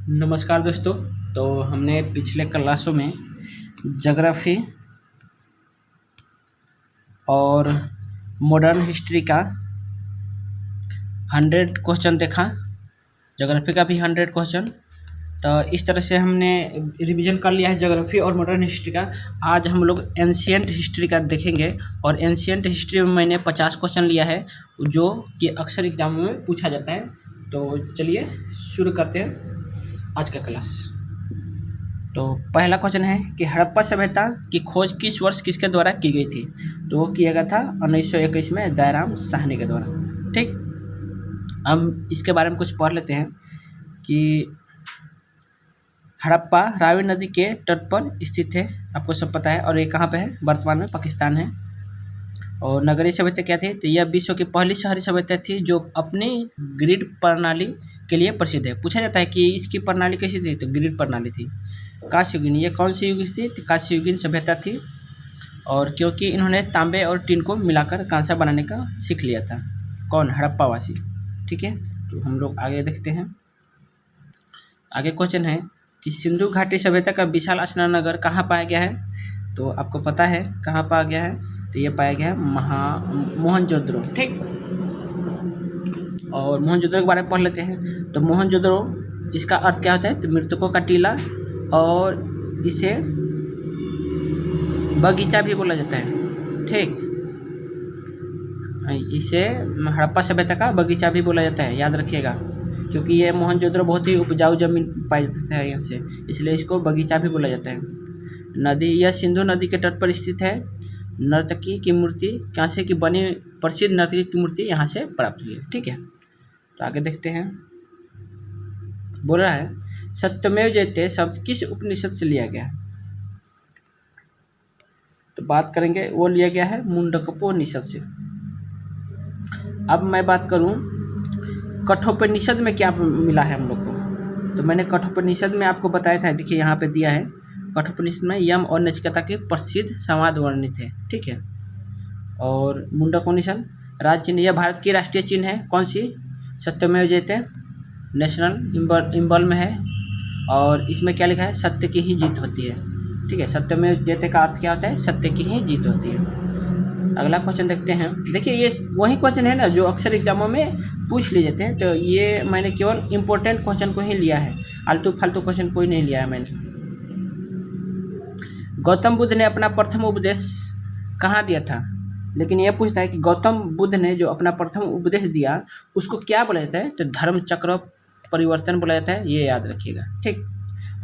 नमस्कार दोस्तों। तो हमने पिछले क्लासों में ज्योग्राफी और मॉडर्न हिस्ट्री का 100 क्वेश्चन देखा। ज्योग्राफी का भी 100 क्वेश्चन। तो इस तरह से हमने रिवीजन कर लिया है ज्योग्राफी और मॉडर्न हिस्ट्री का। आज हम लोग एंशियंट हिस्ट्री का देखेंगे और एंशियंट हिस्ट्री में मैंने 50 क्वेश्चन लिया है जो कि अक्सर एग्जाम में पूछा जाता है। तो चलिए शुरू करते हैं आज का क्लास। तो पहला क्वेश्चन है कि हड़प्पा सभ्यता की खोज किस वर्ष किसके द्वारा की गई थी? तो वो किया गया था 1921 में दयाराम साहनी के द्वारा। ठीक, हम इसके बारे में कुछ पढ़ लेते हैं कि हड़प्पा रावी नदी के तट पर स्थित है, आपको सब पता है। और ये कहाँ पे है? वर्तमान में पाकिस्तान है। और नगरीय सभ्यता क्या थी? तो यह विश्व की पहली शहरी सभ्यता थी जो अपनी ग्रिड प्रणाली के लिए प्रसिद्ध है। पूछा जाता है कि इसकी प्रणाली कैसी थी? तो ग्रिड प्रणाली थी। कांस्ययुगीन, ये कौन सी युग थी? तो कांस्ययुगीन सभ्यता थी। और क्योंकि इन्होंने तांबे और टीन को मिलाकर कांसा बनाने का सीख लिया था। कौन? हड़प्पावासी। ठीक है, तो हम लोग आगे देखते हैं। आगे क्वेश्चन है कि सिंधु घाटी सभ्यता का विशाल स्नान नगर कहाँ पाया गया है? तो आपको पता है कहाँ पाया गया है? तो ये पाया गया है मोहनजोदड़ो। ठीक, और मोहनजोदड़ो के बारे में पढ़ लेते हैं। तो मोहनजोदड़ो, इसका अर्थ क्या होता है? तो मृतकों का टीला, और इसे बगीचा भी बोला जाता है। ठीक, इसे हड़प्पा सभ्यता का बगीचा भी बोला जाता है, याद रखिएगा, क्योंकि ये मोहनजोदड़ो बहुत ही उपजाऊ जमीन पाई जाती है यहाँ से, इसलिए इसको बगीचा भी बोला जाता है। नदी, यह सिंधु नदी के तट पर स्थित है। नर्तकी की मूर्ति, कांसे की बनी प्रसिद्ध नर्तकी की मूर्ति यहाँ से प्राप्त हुई है। ठीक है, तो आगे देखते हैं। बोल रहा है सत्यमेव जयते शब्द किस उपनिषद से लिया गया है? तो बात करेंगे, वो लिया गया है मुंडकोपनिषद से। अब मैं बात करूं कठोपनिषद में क्या मिला है हम लोग को। तो मैंने कठोपनिषद में आपको बताया था, देखिए यहाँ पे दिया है। कठोपनिषद में यम और नचिकेता के प्रसिद्ध संवाद वर्णित है। ठीक है, और मुंडकोपनिषद राज्य चिन्ह, यह भारत की राष्ट्रीय चिन्ह है। कौन सी? सत्यमेव जयते, नेशनल इम्बल में है। और इसमें क्या लिखा है? सत्य की ही जीत होती है। ठीक है, सत्यमेव जयते का अर्थ क्या होता है? सत्य की ही जीत होती है। अगला क्वेश्चन देखते हैं। देखिए ये वही क्वेश्चन है ना जो अक्सर एग्जामों में पूछ लिए जाते हैं। तो ये मैंने केवल इम्पोर्टेंट क्वेश्चन को ही लिया है, आलतू फालतू क्वेश्चन कोई नहीं लिया है मैंने। गौतम बुद्ध ने अपना प्रथम उपदेश कहाँ दिया था? लेकिन यह पूछता है कि गौतम बुद्ध ने जो अपना प्रथम उपदेश दिया उसको क्या बोला जाता है? तो धर्म चक्र परिवर्तन बोला जाता है, ये याद रखिएगा। ठीक,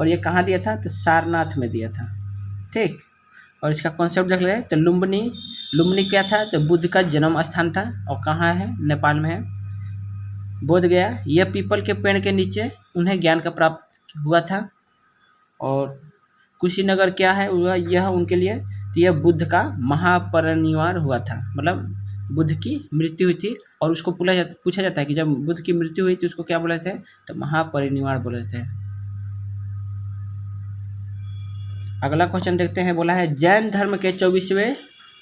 और ये कहाँ दिया था? तो सारनाथ में दिया था। ठीक, और इसका कॉन्सेप्ट देख ले। तो लुम्बिनी, लुम्बिनी क्या था? तो बुद्ध का जन्म स्थान था, और कहाँ है? नेपाल में है। बोध गया, यह पीपल के पेड़ के नीचे उन्हें ज्ञान का प्राप्त हुआ था। और कुशीनगर क्या है? यह उनके लिए, तो यह बुद्ध का महापरिनिर्वाण हुआ था, मतलब बुद्ध की मृत्यु हुई थी। और उसको पूछा जाता है कि जब बुद्ध की मृत्यु हुई तो उसको क्या बोला जाता है? तो महापरिनिर्वाण बोला जाता है। अगला क्वेश्चन देखते हैं। बोला है जैन धर्म के 24वें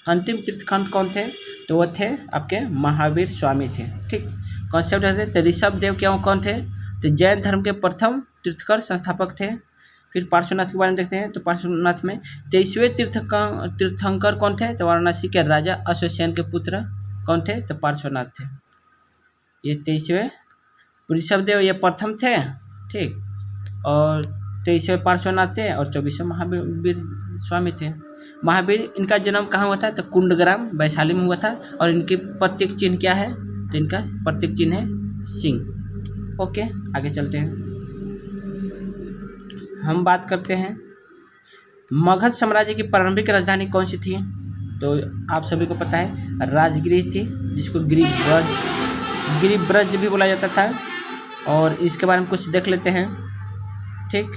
अंतिम तीर्थंकर कौन थे? तो वो थे आपके महावीर स्वामी थे। ठीक, कॉन्सेप्ट रहते। तो ऋषभ देव क्या कौन थे? तो जैन धर्म के प्रथम तीर्थंकर संस्थापक थे। फिर पार्श्वनाथ के बारे में देखते हैं। तो पार्श्वनाथ में 23वें तीर्थंकर कौन थे? तो वाराणसी के राजा अश्वसेन के पुत्र कौन थे? तो पार्श्वनाथ थे। ये 23वें ऋषभ देव ये प्रथम थे। ठीक, और 23वें पार्श्वनाथ थे, और 24वें महावीर स्वामी थे। महावीर, इनका जन्म कहाँ हुआ था? तो कुंडग्राम वैशाली में हुआ था। और इनके प्रतीक चिन्ह क्या है? तो इनका प्रतीक चिन्ह है सिंह। ओके, आगे चलते हैं। हम बात करते हैं मगध साम्राज्य की प्रारंभिक राजधानी कौन सी थी? तो आप सभी को पता है राजगृह थी, जिसको गिरिब्रज भी बोला जाता था। और इसके बारे में कुछ देख लेते हैं। ठीक,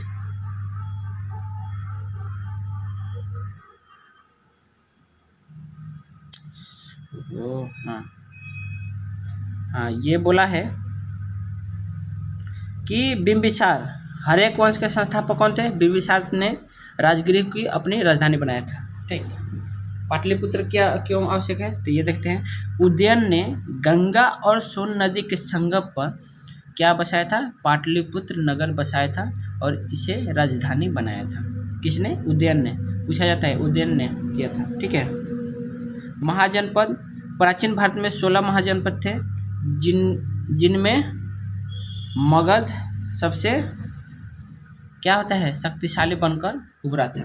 हाँ, ये बोला है कि बिंबिसार, हरेक वंश के संस्थापक कौन थे? बिंबिसार ने राजगृह की अपनी राजधानी बनाया था। ठीक, पाटलिपुत्र क्या क्यों आवश्यक है? तो ये देखते हैं। उदयन ने गंगा और सोन नदी के संगम पर क्या बसाया था? पाटलिपुत्र नगर बसाया था और इसे राजधानी बनाया था। किसने? उदयन ने। पूछा जाता है उदयन ने किया था। ठीक है। महाजनपद, प्राचीन भारत में 16 महाजनपद थे जिनमें मगध सबसे क्या होता है? शक्तिशाली बनकर उभरा था।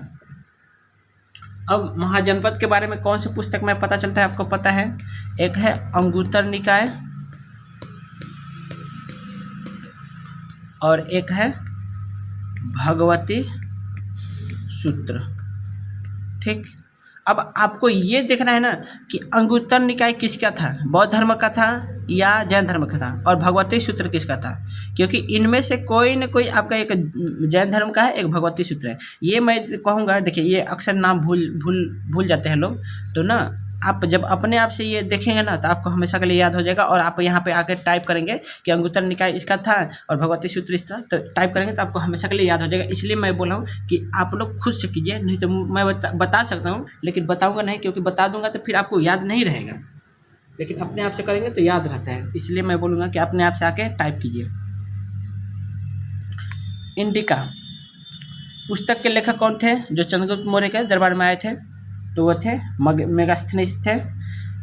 अब महाजनपद के बारे में कौन सी पुस्तक में पता चलता है? आपको पता है, एक है अंगुत्तर निकाय और एक है भगवती सूत्र। ठीक। अब आपको ये देखना है ना कि अंगुत्तर निकाय किसका था? बौद्ध धर्म का था या जैन धर्म का था? और भगवती सूत्र किसका था? क्योंकि इनमें से कोई न कोई आपका एक जैन धर्म का है, एक भगवती सूत्र है। ये मैं कहूँगा, देखिए ये अक्सर नाम भूल जाते हैं लोग, तो ना आप जब अपने आप से ये देखेंगे ना तो आपको हमेशा के लिए याद हो जाएगा। और आप यहाँ पे आकर टाइप करेंगे कि अंगुत्तर निकाय इसका था और भगवती सूत्र इसका, तो टाइप करेंगे तो आपको हमेशा के लिए याद हो जाएगा। इसलिए मैं बोला हूँ कि आप लोग खुद से कीजिए, नहीं तो मैं बता सकता हूँ लेकिन बताऊँगा नहीं, क्योंकि बता दूँगा तो फिर आपको याद नहीं रहेगा। लेकिन अपने आप से करेंगे तो याद रहता है, इसलिए मैं बोलूँगा कि अपने आप से आके टाइप कीजिए। इंडिका पुस्तक के लेखक कौन थे? जो चंद्रगुप्त मौर्य के दरबार में आए थे तो वो थे मेगास्थनीज थे।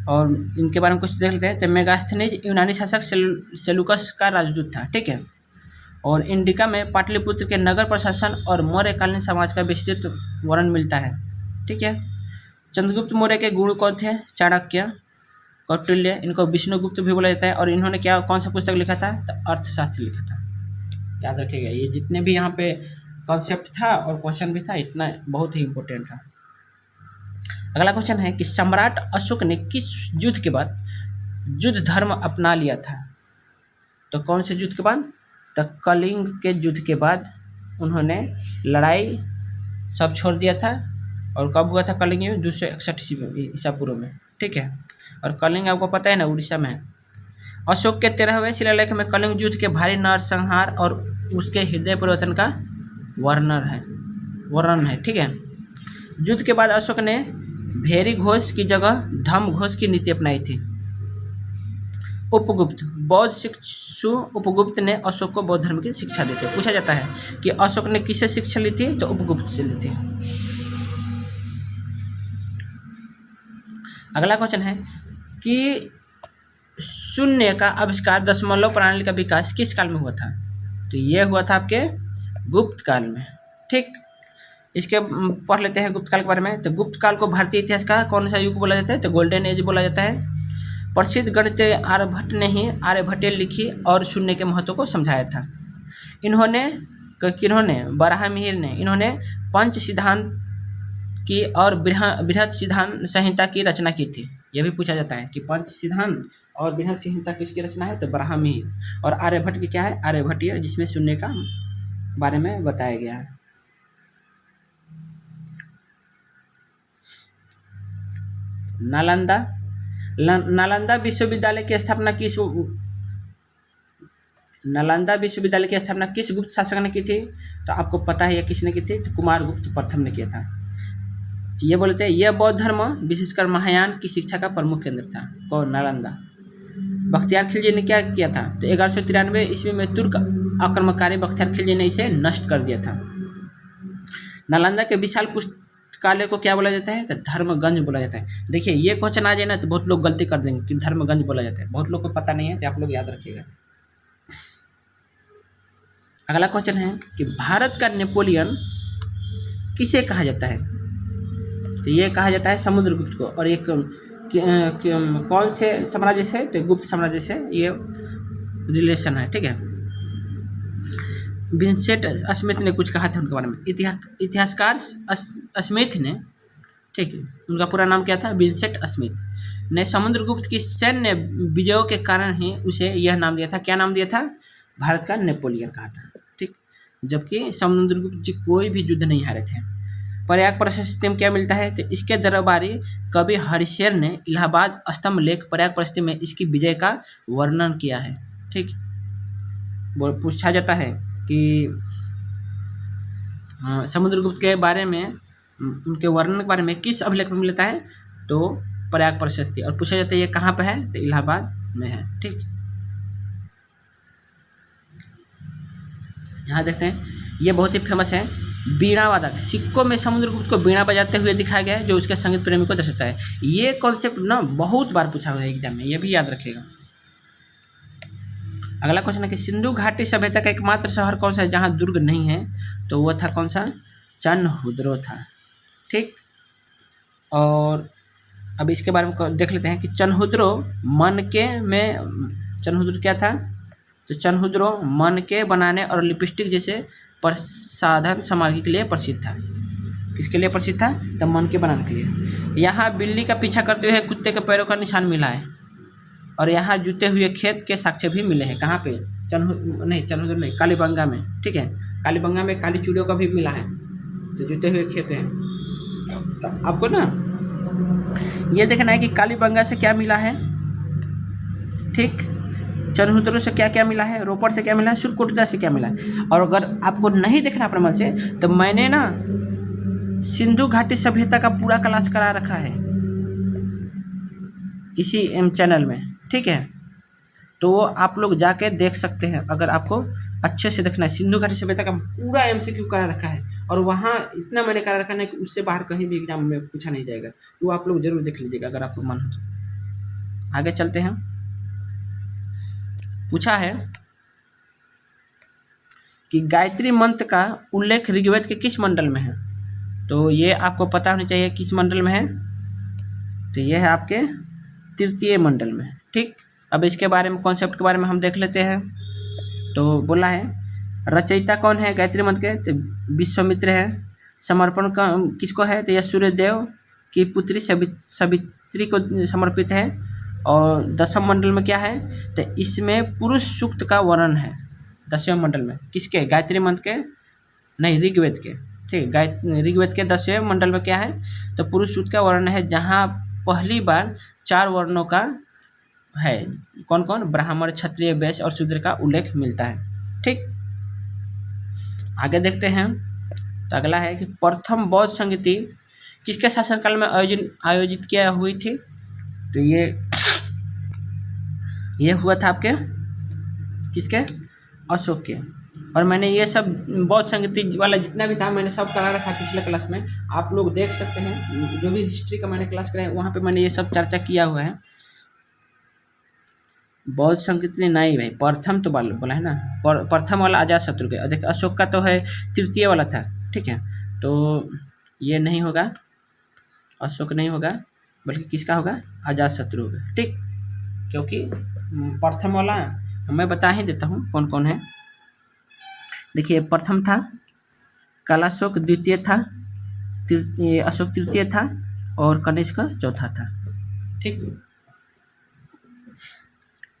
और इनके बारे में कुछ देख लेते हैं। तो मेगास्थनीज यूनानी शासक सेलुकस का राजदूत था। ठीक है। और इंडिका में पाटलिपुत्र के नगर प्रशासन और मौर्यकालीन समाज का विस्तृत वर्णन मिलता है। ठीक है। चंद्रगुप्त मौर्य के गुरु कौन थे? चाणक्य, कौटिल्य, इनको विष्णुगुप्त भी बोला जाता है। और इन्होंने कौन सा पुस्तक लिखा था? तो अर्थशास्त्र लिखा था। याद रखिएगा, ये जितने भी यहाँ पे कॉन्सेप्ट था और क्वेश्चन भी था, इतना बहुत ही इम्पोर्टेंट था। अगला क्वेश्चन है कि सम्राट अशोक ने किस युद्ध के बाद युद्ध धर्म अपना लिया था? तो कौन से युद्ध के बाद? तो कलिंग के युद्ध के बाद उन्होंने लड़ाई सब छोड़ दिया था। और कब हुआ था कलिंग युद्ध? 261 ईसा पूर्व में। ठीक है। और कलिंग आपको पता है ना, उड़ीसा में है। अशोक के 13वें शिलालेख में कलिंग युद्ध के भारी नरसंहार और उसके हृदय परिवर्तन का वर्णन है। ठीक है। युद्ध के बाद अशोक ने भेरी घोष की जगह धम्म घोष की नीति अपनाई थी। उपगुप्त, बौद्ध शिक्षु उपगुप्त ने अशोक को बौद्ध धर्म की शिक्षा दी थी। पूछा जाता है कि अशोक ने किससे शिक्षा ली थी? तो उपगुप्त से ली थी। अगला क्वेश्चन है कि शून्य का आविष्कार, दशमलव प्रणाली का विकास किस काल में हुआ था? तो ये हुआ था आपके गुप्त काल में। ठीक। इसके पढ़ लेते हैं गुप्त काल के बारे में। तो गुप्त काल को भारतीय इतिहास का कौन सा युग बोला जाता है? तो गोल्डन एज बोला जाता है। प्रसिद्ध गणित आर्यभट्ट ने ही आर्यभट्टीय लिखी और शून्य के महत्व को समझाया था। किन्होंने? वराहमिहिर ने। इन्होंने पंच सिद्धांत की और बृहद सिद्धांत संहिता की रचना की थी। यह भी पूछा जाता है कि पंच सिद्धांत और बृहद संहिता किसकी रचना है? तो वराहमिहिर। और आर्यभट्ट की क्या है? आर्यभट्टीय, जिसमें शून्य का बारे में बताया गया है। नालंदा विश्वविद्यालय की स्थापना किस गुप्त शासक ने की थी? तो आपको पता है ये किसने की थी? तो कुमारगुप्त प्रथम ने किया था। ये बोलते हैं यह बौद्ध धर्म विशेषकर महायान की शिक्षा का प्रमुख केंद्र था। कौन? नालंदा। बख्तियार खिलजी ने क्या किया था? तो 1193 ईस्वी में तुर्क आक्रमणकारी बख्तियार खिलजी ने इसे नष्ट कर दिया था। नालंदा के विशाल पुस्तकालय को क्या बोला जाता है? तो धर्मगंज बोला जाता है। देखिए ये क्वेश्चन आ जाए ना तो बहुत लोग गलती कर देंगे कि धर्मगंज बोला जाता है, बहुत लोग को पता नहीं है, तो आप लोग याद रखिएगा। अगला क्वेश्चन है कि भारत का नेपोलियन किसे कहा जाता है? तो ये कहा जाता है समुद्रगुप्त को। और एक कौन से साम्राज्य से? तो गुप्त साम्राज्य से ये रिलेशन है। ठीक है। विंसेंट स्मिथ ने कुछ कहा था उनके बारे में, इतिहासकार स्मिथ ने। ठीक है। उनका पूरा नाम क्या था? विंसेंट स्मिथ ने समुद्रगुप्त की सैन्य विजयों के कारण ही उसे यह नाम दिया था। क्या नाम दिया था? भारत का नेपोलियन कहा था। ठीक। जबकि समुद्रगुप्त जी कोई भी युद्ध नहीं हारे थे। प्रयाग प्रशस्ति में क्या मिलता है? तो इसके दरबारी कवि हरिशेर ने इलाहाबाद स्तंभ लेख प्रयाग प्रशस्ति में इसकी विजय का वर्णन किया है। ठीक। पूछा जाता है कि समुद्रगुप्त के बारे में, उनके वर्णन के बारे में किस अभिलेख में मिलता है? तो प्रयाग प्रशस्ति। और पूछा जाता है ये कहाँ पे है? तो इलाहाबाद में है। ठीक। यहाँ देखते हैं, ये बहुत ही फेमस है। बीणा वादक, सिक्कों में समुद्रगुप्त को बीणा बजाते हुए दिखाया गया है, जो उसके संगीत प्रेमी को दर्शाता है। ये कॉन्सेप्ट ना बहुत बार पूछा हुआ है एग्जाम में, ये भी याद रखिएगा। अगला क्वेश्चन है कि सिंधु घाटी सभ्यता का एकमात्र शहर कौन सा है जहाँ दुर्ग नहीं है? तो वह था कौन सा? चनहुद्रो था। ठीक, और अब इसके बारे में देख लेते हैं कि चनहुद्रो मनके में, चनहुद्रो क्या था? तो चनहुद्रो मनके बनाने और लिपस्टिक जैसे प्रसाधन सामग्री के लिए प्रसिद्ध था। किसके लिए प्रसिद्ध था? तो मनके बनाने के लिए। यहाँ बिल्ली का पीछा करते हुए कुत्ते के पैरों का निशान मिला है, और यहाँ जूते हुए खेत के साक्ष्य भी मिले हैं। कहाँ पे? चनहुद्रो नहीं, कालीबंगा में। ठीक है, कालीबंगा में काली चूड़ियों का भी मिला है, तो जूते हुए खेत हैं। तो आपको ना ये देखना है कि कालीबंगा से क्या मिला है, ठीक, चनहुद्रो से क्या क्या मिला है, रोपड़ से क्या मिला है, सुरकोटदा से क्या मिला है। और अगर आपको नहीं देखना अपने मन से, तो मैंने ना सिंधु घाटी सभ्यता का पूरा क्लास करा रखा है इसी चैनल में। ठीक है, तो वो आप लोग जाके देख सकते हैं अगर आपको अच्छे से देखना है। सिंधु घाटी सभ्यता का पूरा MCQ करा रखा है, और वहाँ इतना मैंने करा रखा है कि उससे बाहर कहीं भी एग्जाम में पूछा नहीं जाएगा, तो आप लोग जरूर देख लीजिएगा अगर आपको मन हो तो। आगे चलते हैं। पूछा है कि गायत्री मंत्र का उल्लेख ऋग्वेद के किस मंडल में है? तो ये आपको पता होना चाहिए किस मंडल में है। तो ये है आपके तृतीय मंडल में। ठीक, अब इसके बारे में, कॉन्सेप्ट के बारे में हम देख लेते हैं। तो बोला है रचयिता कौन है गायत्री मंत्र के? तो विश्वामित्र है। समर्पण का किसको है? तो यह सूर्यदेव की पुत्री सवित्री को समर्पित है। और दसम मंडल में क्या है? तो इसमें पुरुष सूक्त का वर्णन है। दसवें मंडल में किसके? गायत्री मंत्र के नहीं, ऋग्वेद के। ठीक, ऋग्वेद के 10वें मंडल में क्या है? तो पुरुष सूक्त का वर्णन है, जहाँ पहली बार 4 वर्णों का है। कौन कौन? ब्राह्मण, क्षत्रिय, वैश्य और शूद्र का उल्लेख मिलता है। ठीक, आगे देखते हैं। तो अगला है कि प्रथम बौद्ध संगीति किसके शासनकाल में आयोजित किया हुई थी? तो ये हुआ था आपके किसके? अशोक के। और मैंने ये सब बौद्ध संगीति वाला जितना भी था मैंने सब करा रखा पिछले क्लास में, आप लोग देख सकते हैं। जो भी हिस्ट्री का मैंने क्लास कराया वहाँ पे मैंने ये सब चर्चा किया हुआ है। बौद्ध संगीति नहीं भाई, प्रथम तो बोला है ना, प्रथम वाला अजातशत्रु के। देखिए अशोक का तो है तृतीय वाला था। ठीक है, तो ये नहीं होगा, अशोक नहीं होगा, बल्कि किसका होगा? अजातशत्रु होगा। ठीक, क्योंकि प्रथम वाला मैं बता ही देता हूँ कौन कौन है। देखिए प्रथम था कालाशोक, द्वितीय था अशोक, तृतीय था, और कनिष्क चौथा था। ठीक,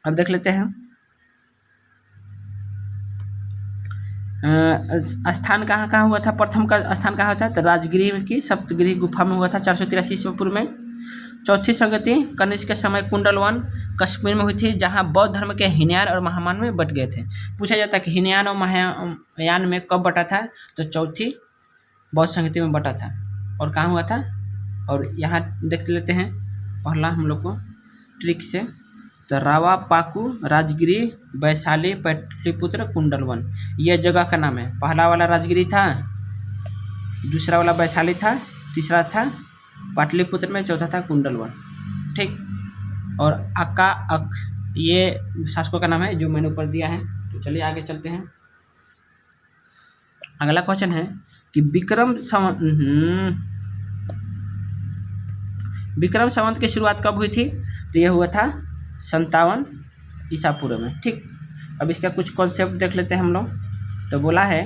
अब देख लेते हैं स्थान कहाँ कहाँ हुआ था। प्रथम का स्थान कहाँ था? तो राजगृह की सप्तगृह गुफा में हुआ था 483 ईस्वी पूर्व में। चौथी संगति कनिष्क के समय कुंडलवन कश्मीर में हुई थी, जहाँ बौद्ध धर्म के हीनयान और महायान में बट गए थे। पूछा जाता है कि हीनयान और महायान में कब बटा था? तो चौथी बौद्ध संगति में बटा था। और कहाँ हुआ था? और यहाँ देख लेते हैं पहला हम लोग को ट्रिक से। तो रावा पाकू, राजगिरी, वैशाली, पाटलिपुत्र, कुंडलवन, यह जगह का नाम है। पहला वाला राजगिरी था, दूसरा वाला वैशाली था, तीसरा था पाटलिपुत्र में, चौथा था कुंडलवन। ठीक, और अक्का ये शासकों का नाम है जो मैंने ऊपर दिया है। तो चलिए आगे चलते हैं। अगला क्वेश्चन है कि विक्रम संवत की शुरुआत कब हुई थी? तो यह हुआ था 57 ईसा पूर्व में। ठीक, अब इसका कुछ कॉन्सेप्ट देख लेते हैं हम लोग। तो बोला है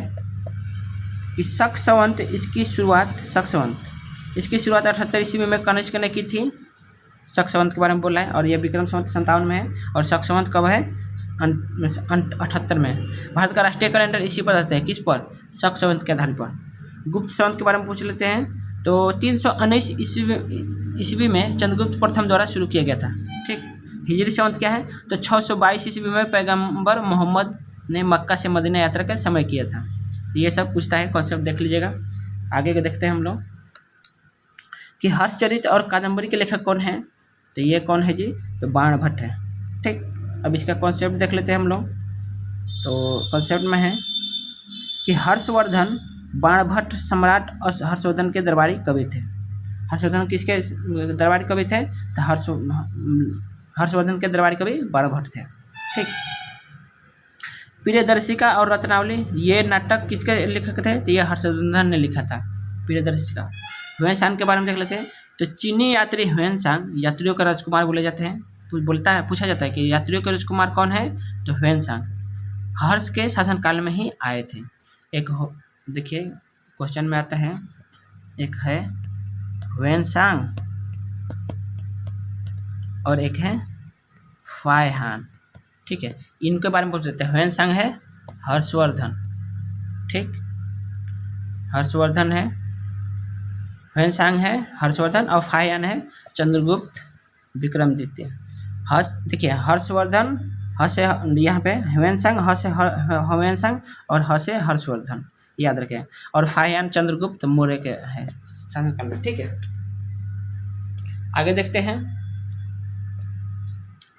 कि शक संवत इसकी शुरुआत 78 ईस्वी में कनिष्क ने की थी। शक संवत के बारे में बोला है, और यह विक्रम संवत 57 में है, और शक संवत कब है? 78 में। भारत का राष्ट्रीय कैलेंडर इसी पर रहता है, किस पर? शक संवत के आधार पर। गुप्त संवत के बारे में पूछ लेते हैं। तो 319 ईस्वी में चंद्रगुप्त प्रथम द्वारा शुरू किया गया था। ठीक, हिजरी संवत क्या है? तो 622 ईस्वी में पैगंबर मोहम्मद ने मक्का से मदीना यात्रा का समय किया था। तो ये सब पूछता है, कॉन्सेप्ट देख लीजिएगा। आगे के देखते हैं हम लोग कि हर्षचरित और कादम्बरी के लेखक कौन है? तो ये कौन है जी? तो बाणभट्ट है। ठीक, अब इसका कॉन्सेप्ट देख लेते हैं हम लोग। तो कॉन्सेप्ट में है कि हर्षवर्धन बाणभट्ट सम्राट और हर्षवर्धन के दरबारी कवि थे। हर्षवर्धन किसके दरबारी कवि थे? तो हर्षवर्धन के दरबारी कवि बाणभट्ट थे। ठीक। प्रियदर्शिका और रत्नावली ये नाटक किसके लेखक थे? तो ये हर्षवर्धन ने लिखा था, प्रियदर्शिका। ह्वेनसांग के बारे में देख लेते हैं। तो चीनी यात्री ह्वेनसांग यात्रियों का राजकुमार बोले जाते हैं। पूछा जाता है कि यात्रियों के राजकुमार कौन है? तो ह्वेनसांग हर्ष के शासनकाल में ही आए थे। एक देखिए क्वेश्चन में आता है, एक है ह्वेनसांग और एक है फायहान। ठीक है, इनके बारे में पूछ देते हैं। ह्वेनसांग है हर्षवर्धन, ठीक, हर्षवर्धन है, ह्वेनसांग है हर्षवर्धन और फायहान है चंद्रगुप्त विक्रमादित्य। देखिए हर्षवर्धन हसे यहाँ पे ह्वेनसांग ह्वेनसांग और हसे हर्षवर्धन याद रखें, और फायहान चंद्रगुप्त मौर्य के है शासनकाल में। ठीक है, आगे देखते हैं।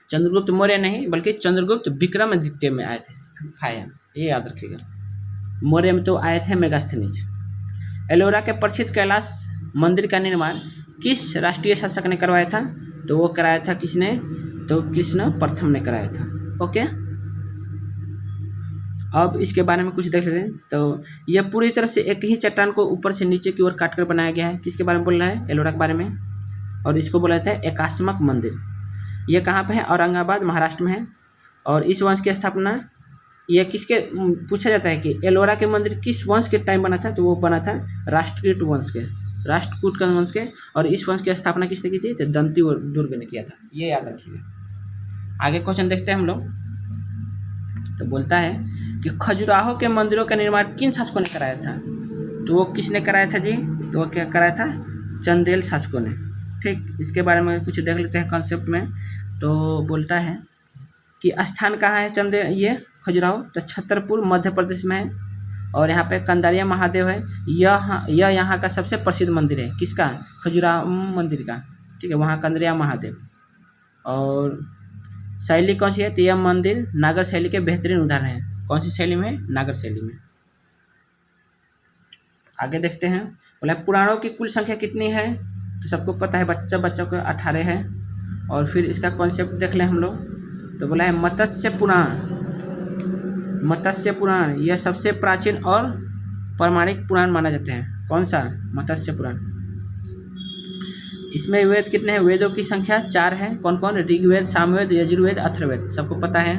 चंद्रगुप्त मौर्य नहीं बल्कि चंद्रगुप्त विक्रमादित्य में आए थे फायहान, ये याद रखिएगा। मौर्य में तो आए थे मेगास्थनीज। एलोरा के प्रसिद्ध कैलाश मंदिर का निर्माण किस राष्ट्रीय शासक ने करवाया था? तो वो कराया था किसने? तो कृष्ण प्रथम ने कराया था। ओके, अब इसके बारे में कुछ देख लेते हैं। तो यह पूरी तरह से एक ही चट्टान को ऊपर से नीचे की ओर काटकर बनाया गया है। किसके बारे में बोल रहा है? एलोरा के बारे में। और इसको बोला जाता है एकास्मक मंदिर। ये कहाँ पे है? औरंगाबाद महाराष्ट्र में है। और इस वंश की स्थापना ये किसके पूछा जाता है कि एलोरा के मंदिर किस वंश के टाइम बना था? तो वो बना था राष्ट्रकूट वंश के, राष्ट्रकूट वंश के। और इस वंश की स्थापना किसने की थी? तो दंती दुर्ग ने किया था, ये याद रखिएगा। आगे क्वेश्चन देखते हैं हम लोग। तो बोलता है कि खजुराहो के मंदिरों का निर्माण किन शासकों ने कराया था? तो वो किसने कराया था जी? तो वो क्या कराया था? चंदेल शासकों ने। ठीक, इसके बारे में कुछ देख लेते हैं कॉन्सेप्ट में। तो बोलता है कि स्थान कहाँ है चंदेल ये खजुराहो? तो छतरपुर मध्य प्रदेश में है। और यहाँ पे कंदारिया महादेव है। यह यहाँ का सबसे प्रसिद्ध मंदिर है। किसका? खजुराहो मंदिर का। ठीक है, वहाँ कंदारिया महादेव। और शैली कौन सी है? तो यह मंदिर नागर शैली के बेहतरीन उदाहरण है। कौन सी शैली में? नागर शैली में। आगे देखते हैं। बोला पुराणों की कुल संख्या कितनी है? तो सबको पता है, बच्चों को 18 है। और फिर इसका कॉन्सेप्ट देख लें हम लोग। तो बोला है मत्स्य पुराण। मत्स्य पुराण यह सबसे प्राचीन और प्रमाणिक पुराण माना जाता है। कौन सा? मत्स्य पुराण। इसमें वेद कितने हैं? वेदों की संख्या 4 है। कौन कौन? ऋग्वेद, सामवेद, यजुर्वेद, अथर्ववेद, सबको पता है।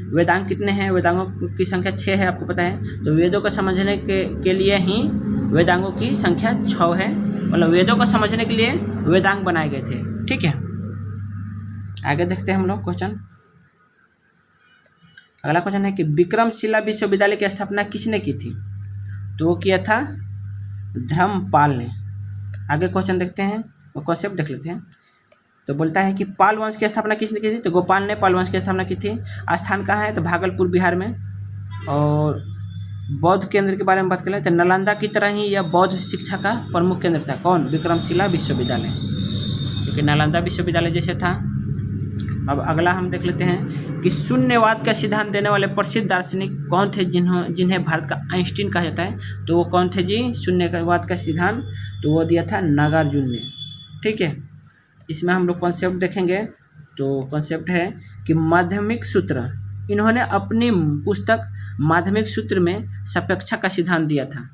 वेदांग कितने हैं? वेदांगों की संख्या 6 है, आपको पता है। तो वेदों को समझने के लिए ही वेदांगों की संख्या 6 है। मतलब वेदों को समझने के लिए वेदांग बनाए गए थे। ठीक है, आगे देखते हैं हम लोग क्वेश्चन। अगला क्वेश्चन है कि विक्रमशिला विश्वविद्यालय की स्थापना किसने की थी? तो वो किया था धर्मपाल ने। आगे क्वेश्चन देखते हैं और कॉन्सेप्ट देख लेते हैं। तो बोलता है कि पाल वंश की स्थापना किसने की थी? तो गोपाल ने पाल वंश की स्थापना की थी। स्थान कहाँ है? तो भागलपुर बिहार में। और बौद्ध केंद्र के बारे में बात करें तो नालंदा की तरह ही यह बौद्ध शिक्षा का प्रमुख केंद्र था। कौन? विक्रमशिला विश्वविद्यालय, क्योंकि नालंदा विश्वविद्यालय जैसे था। अब अगला हम देख लेते हैं कि शून्यवाद का सिद्धांत देने वाले प्रसिद्ध दार्शनिक कौन थे जिन्हें भारत का आइंस्टीन कहा जाता है? तो वो कौन थे जी? शून्यवाद का सिद्धांत तो वो दिया था नागार्जुन ने। ठीक है, इसमें हम लोग कॉन्सेप्ट देखेंगे। तो कॉन्सेप्ट है कि माध्यमिक सूत्र, इन्होंने अपनी पुस्तक माध्यमिक सूत्र में सापेक्षा का सिद्धांत दिया था।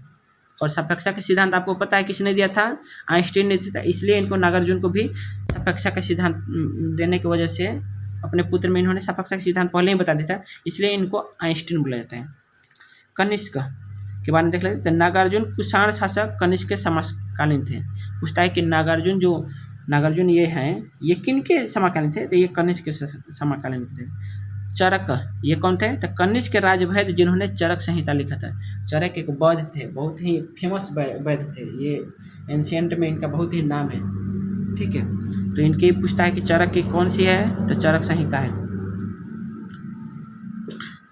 और सापेक्षा का सिद्धांत आपको पता है किसने दिया था? आइंस्टीन ने दिया था। इसलिए इनको नागार्जुन को भी सापेक्षा का सिद्धांत देने की वजह से अपने पुत्र में इन्होंने सापेक्षा का सिद्धांत पहले ही बता दिया था, इसलिए इनको आइंस्टीन बुलाया जाता है। कनिष्क के बारे में देख लेते हैं। नागार्जुन कुषाण शासक कनिष्क के समकालीन थे। पूछता है कि नागार्जुन ये हैं, ये किन के समकालीन थे? तो ये कनिष्क के समकालीन थे। चरक ये कौन थे? तो कनिष्क के राजवैद्य जिन्होंने चरक संहिता लिखा था। चरक एक बौद्ध थे, बहुत ही फेमस वैद्य थे। ये एंशिएंट में इनका बहुत ही नाम है। ठीक है, तो इनकी पूछता है कि चरक की कौन सी है? तो चरक संहिता है।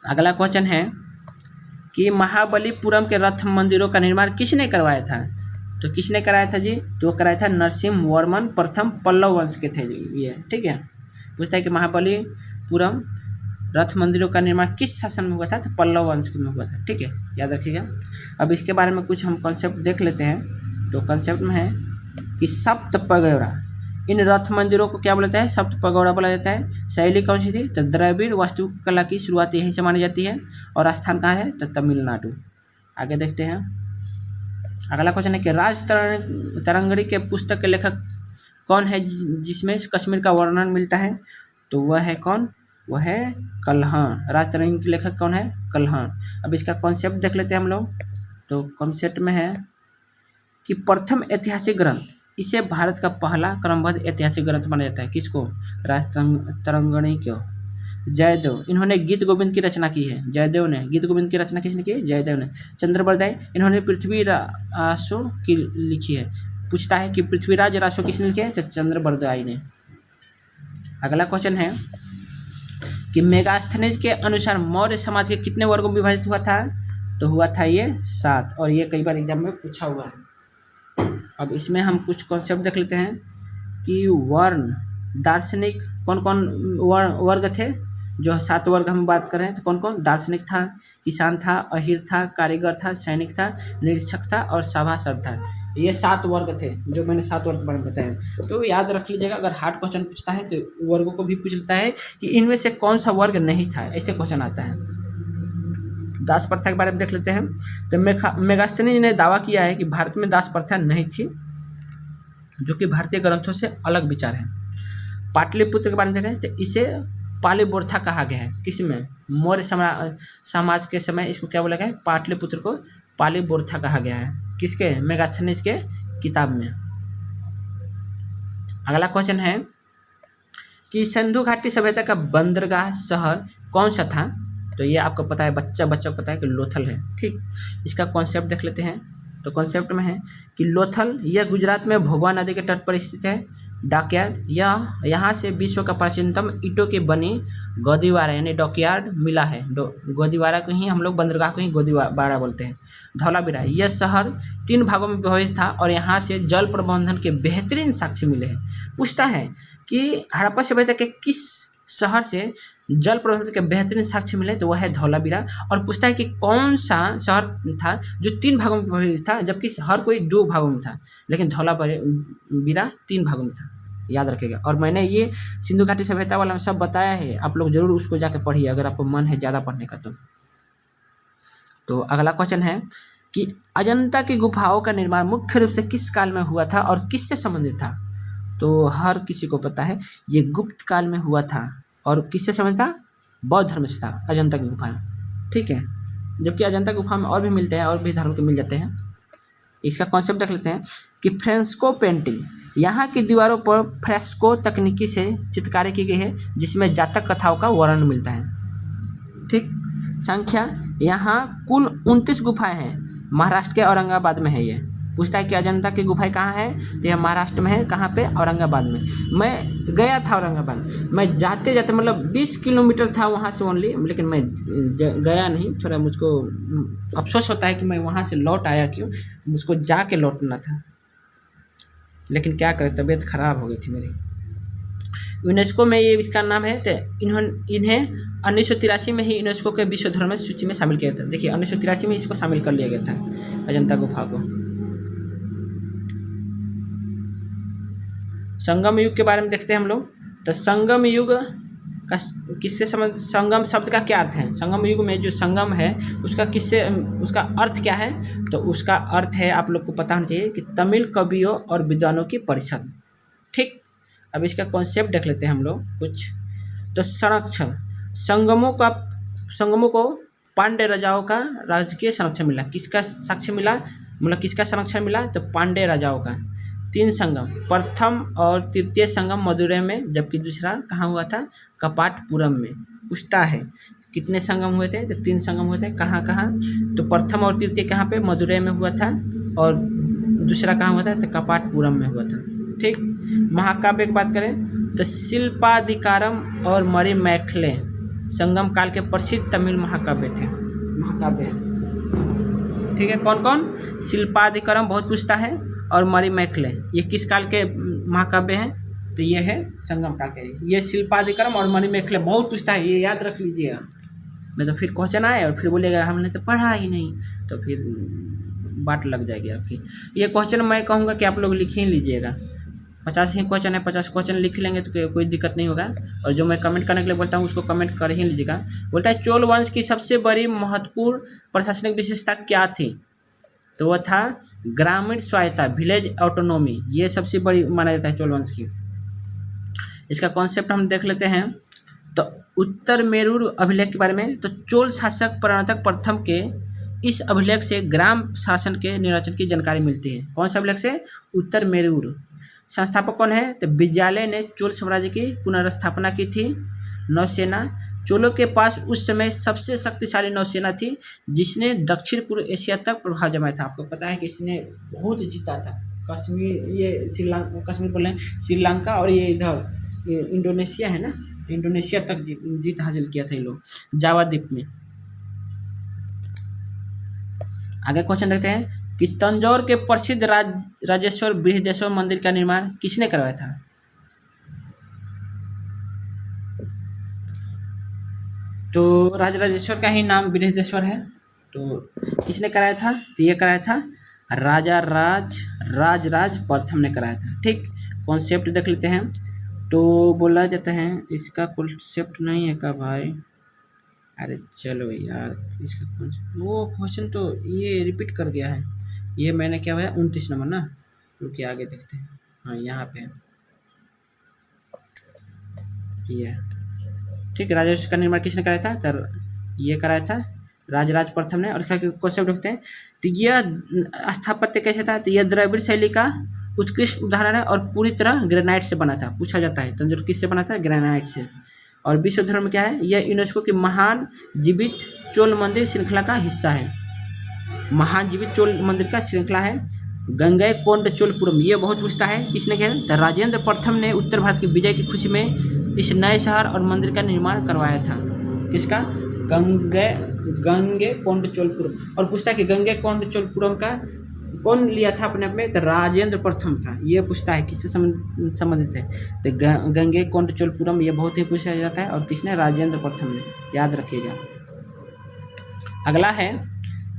अगला क्वेश्चन है कि महाबलीपुरम के रथ मंदिरों का निर्माण किसने करवाया था? तो किसने कराया था जी? तो वो कराया था नरसिंह वर्मन प्रथम पल्लव वंश के थे ये। ठीक है, पूछता है कि महाबलीपुरम रथ मंदिरों का निर्माण किस शासन में हुआ था? तो पल्लव वंश में हुआ था। ठीक है, याद रखिएगा। अब इसके बारे में कुछ हम कॉन्सेप्ट देख लेते हैं। तो कॉन्सेप्ट में है कि सप्त पगोड़ा, इन रथ मंदिरों को क्या बोला जाता है? सप्त पगोड़ा बोला जाता है। शैली कौन सी थी? तो द्रविड़ वास्तुकला की शुरुआत यहीं से मानी जाती है। और स्थान कहाँ है? तो तमिलनाडु। आगे देखते हैं। अगला क्वेश्चन है कि राज तरंगड़ी के पुस्तक के लेखक कौन है जिसमें कश्मीर का वर्णन मिलता है? तो वह है कौन? वह है कल्हान। राज तरंगड़ी के लेखक कौन है? कल्हान। अब इसका कॉन्सेप्ट देख लेते हैं हम लोग। तो कॉन्सेप्ट में है कि प्रथम ऐतिहासिक ग्रंथ, इसे भारत का पहला क्रमबद्ध ऐतिहासिक ग्रंथ माना जाता है। किसको? राज तरंगणी को। जयदेव, इन्होंने गीत गोविंद की रचना की है। जयदेव ने गीत गोविंद की रचना किसने की? जयदेव ने। चंद्रबरदाई, इन्होंने पृथ्वी रासो की लिखी है। पूछता है कि पृथ्वीराज रासो किसने लिखे? चंद्रबरदाई ने। अगला क्वेश्चन है कि मेगास्थनीज के अनुसार मौर्य समाज के कितने वर्गों में विभाजित हुआ था? तो हुआ था ये 7, और ये कई बार एग्जाम में पूछा हुआ है। अब इसमें हम कुछ कॉन्सेप्ट देख लेते हैं कि वर्ण, दार्शनिक कौन कौन वर्ग थे? जो 7 वर्ग हम बात कर रहे हैं तो कौन कौन? दार्शनिक था, किसान था, अहीर था, कारीगर था, सैनिक था, निरीक्षक था और सभासद था। ये 7 वर्ग थे जो मैंने 7 वर्ग के बारे में बताया। तो याद रख लीजिएगा, अगर हार्ड क्वेश्चन पूछता है तो वर्गों को भी पूछ लेता है कि इनमें से कौन सा वर्ग नहीं था, ऐसे क्वेश्चन आता है। दास प्रथा के बारे में देख लेते हैं। तो मेगास्थनीज ने दावा किया है कि भारत में दास प्रथा नहीं थी, जो कि भारतीय ग्रंथों से अलग विचार है। पाटलिपुत्र के बारे में देख रहे हैं तो इसे पालीबोर्था कहा गया है। किसमें? मौर्य समाज के समय इसको क्या बोला गया है? पाटलिपुत्र को पालीबोर्था कहा गया है। किसके? मेगास्थनीज के किताब में। अगला क्वेश्चन है कि सिंधु घाटी सभ्यता का बंदरगाह शहर कौन सा था? तो ये आपको पता है, बच्चा को पता है कि लोथल है। ठीक, इसका कॉन्सेप्ट देख लेते हैं। तो कॉन्सेप्ट में है कि लोथल यह गुजरात में भोगवा नदी के तट पर स्थित है। डॉकयार्ड, यह यहाँ से विश्व का प्राचीनतम ईंटों की बनी गोदीवारा यानी डॉकयार्ड मिला है। गोदीवारा को ही हम लोग, बंदरगाह को ही गोदीवारा बोलते हैं। धौलावीरा, यह शहर 3 भागों में विभाजित था और यहाँ से जल प्रबंधन के बेहतरीन साक्ष्य मिले हैं। पूछता है कि हड़प्पा सभ्यता के किस शहर से जल प्रबंधन के बेहतरीन साक्ष्य मिले? तो वह है धौलावीरा। और पूछता है कि कौन सा शहर था जो 3 भागों में विभाजित था, जबकि हर कोई 2 भागों में था, लेकिन धौलावीरा 3 भागों में था। याद रखेगा। और मैंने ये सिंधु घाटी सभ्यता वाला में सब बताया है, आप लोग जरूर उसको जाके पढ़िए अगर आपको मन है ज़्यादा पढ़ने का। तो अगला क्वेश्चन है कि अजंता की गुफाओं का निर्माण मुख्य रूप से किस काल में हुआ था और किससे संबंधित था? तो हर किसी को पता है ये गुप्त काल में हुआ था। और किससे संबंधित था? बौद्ध धर्म से था अजंता की गुफाएं। ठीक है, जबकि अजंता गुफा में और भी मिलते हैं, और भी धर्म के मिल जाते हैं। इसका कॉन्सेप्ट देख लेते हैं कि फ्रेस्को पेंटिंग, यहाँ की दीवारों पर फ्रेस्को तकनीकी से चित्रकारी की गई है, जिसमें जातक कथाओं का वर्णन मिलता है। ठीक, संख्या, यहाँ कुल 29 गुफाएं हैं। महाराष्ट्र के औरंगाबाद में है ये। पूछता है कि अजंता की गुफाएं कहाँ है? तो यह महाराष्ट्र में है। कहाँ पे? औरंगाबाद में। मैं गया था औरंगाबाद, मैं जाते जाते मतलब 20 किलोमीटर था वहाँ से ओनली, लेकिन मैं गया नहीं। थोड़ा मुझको अफसोस होता है कि मैं वहाँ से लौट आया क्यों, मुझको जाके लौटना था, लेकिन क्या करें, तबीयत खराब हो गई थी मेरी। यूनेस्को में ये इसका नाम है। तो इन्हें 1983 में ही यूनेस्को के विश्व धरोहर सूची में शामिल किया था। देखिए 1983 में इसको शामिल कर लिया गया था, अजंता गुफा को। संगम युग के बारे में देखते हैं हम लोग। तो संगम युग का किससे संबंध? संगम शब्द का क्या अर्थ है? संगम युग में जो संगम है उसका किससे, उसका अर्थ क्या है? तो उसका अर्थ है, आप लोग को पता होना चाहिए कि तमिल कवियों और विद्वानों की परिषद। ठीक, अब इसका कॉन्सेप्ट देख लेते हैं हम लोग कुछ। तो संरक्षण, संगमों को पांड्य राजाओं का राजकीय संरक्षण मिला। किसका साक्ष्य मिला, मतलब किसका संरक्षण मिला? तो पांड्य राजाओं का। 3 संगम, प्रथम और तृतीय संगम मदुरै में, जबकि दूसरा कहाँ हुआ था? कपाटपुरम में। पूछता है कितने संगम हुए थे? तो 3 संगम हुए थे। कहाँ कहाँ? तो प्रथम और तृतीय कहाँ पे? मदुरै में हुआ था, और दूसरा कहाँ हुआ था? तो कपाटपुरम में हुआ था। ठीक, महाकाव्य की बात करें तो शिल्पाधिकारम और मणिमेखले संगम काल के प्रसिद्ध तमिल महाकाव्य थे। महाकाव्य, ठीक है, कौन कौन? शिल्पाधिकारम बहुत पूछता है, और मणिमेखले, ये किस काल के महाकाव्य हैं? तो ये है संगम काल के। ये शिल्पादिक्रम और मणिमेखला बहुत पूछता है, ये याद रख लीजिएगा, नहीं तो फिर क्वेश्चन आए और फिर बोलेगा हमने तो पढ़ा ही नहीं, तो फिर बात लग जाएगी आपकी। ये क्वेश्चन मैं कहूँगा कि आप लोग लिख ही लीजिएगा, 50 ही क्वेश्चन है, 50 क्वेश्चन लिख लेंगे तो कोई दिक्कत नहीं होगा। और जो मैं कमेंट करने के लिए बोलता हूँ उसको कमेंट कर ही लीजिएगा। बोलता है चोल वंश की सबसे बड़ी महत्वपूर्ण प्रशासनिक विशेषता क्या थी? तो वह था ग्रामीण स्वायत्ता, विलेज ऑटोनोमी, ये सबसे बड़ी माना जाता है चोल वंश की। इसका कॉन्सेप्ट हम देख लेते हैं। तो उत्तर मेरूर अभिलेख के बारे में, तो चोल शासक प्रणतक प्रथम के इस अभिलेख से ग्राम शासन के निर्वाचन की जानकारी मिलती है। कौन से अभिलेख से? उत्तर मेरूर। संस्थापक कौन है? तो विजयालय ने चोल साम्राज्य की पुनर्स्थापना की थी। नौसेना, चोलों के पास उस समय सबसे शक्तिशाली नौसेना थी जिसने दक्षिण पूर्व एशिया तक प्रभाव जमाया था। आपको पता है कि इसने बहुत जीता था, कश्मीर, ये श्रीलंका, कश्मीर बोल रहे हैं, श्रीलंका और ये इधर ये इंडोनेशिया है ना, इंडोनेशिया तक जीत हासिल किया था ये लोग, जावा द्वीप में। आगे क्वेश्चन देखते हैं कि तंजौर के प्रसिद्ध राजेश्वर बृहदेश्वर मंदिर का निर्माण किसने करवाया था? तो राजराजेश्वर का ही नाम बृहदेश्वर है, तो किसने कराया था? तो ये कराया था राजा राजराज प्रथम ने कराया था। ठीक, कॉन्सेप्ट देख लेते हैं। तो बोला जाता है, इसका कॉन्सेप्ट नहीं है का भाई? अरे चलो यार, इसका वो क्वेश्चन तो ये रिपीट कर गया है, ये मैंने क्या हुआ 29 नंबर ना, रुकिए आगे देखते हैं। हाँ यहाँ पे ये ठीक, राजेश का निर्माण किसने कराया था? तो ये कराया था राजराज प्रथम ने। और इसका क्वेश्चन देखते हैं, तो यह स्थापत्य कैसे था? तो यह द्रविड़ शैली का उत्कृष्ट उदाहरण है और पूरी तरह ग्रेनाइट से बना था। पूछा जाता है तंजौर किससे बना था? ग्रेनाइट से। और विश्व धरोहर में क्या है? यह यूनेस्को की महान जीवित चोल मंदिर श्रृंखला का हिस्सा है। महान जीवित चोल मंदिर का श्रृंखला है। गंगैकोंड चोलपुरम, ये बहुत पूछता है, किसने किया? तो राजेंद्र प्रथम ने उत्तर भारत की विजय की खुशी में इस नए शहर और मंदिर का निर्माण करवाया था। किसका? गंगैकोंड चोलपुरम। और पूछता है कि गंगैकोंड चोलपुरम का कौन लिया था अपने आप में? तो राजेंद्र प्रथम था। ये पूछता है किससे संबंधित है? तो गंगैकोंड चोलपुरम, ये बहुत ही पूछा जाता है, और किसने? राजेंद्र प्रथम ने, याद रखिएगा। अगला है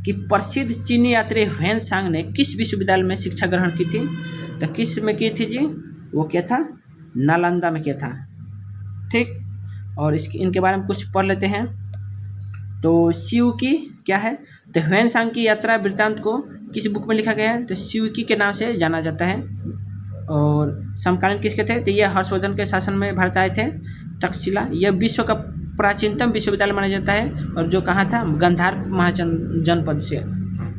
कि प्रसिद्ध चीनी यात्री ह्वेन सांग ने किस विश्वविद्यालय में शिक्षा ग्रहण की थी? तो किस में की थी जी? वो क्या था? नालंदा में किया था। ठीक, और इनके बारे में कुछ पढ़ लेते हैं। तो शिव की क्या है? तो ह्वेन सांग की यात्रा वृत्तांत को किस बुक में लिखा गया है? तो शिवकी के नाम से जाना जाता है। और समकालीन किसके थे? तो ये हर्षवर्धन के शासन में भारत आए थे। तक्षशिला, यह विश्व का प्राचीनतम विश्वविद्यालय माना जाता है, और जो कहाँ था? गांधार महाजनपद से।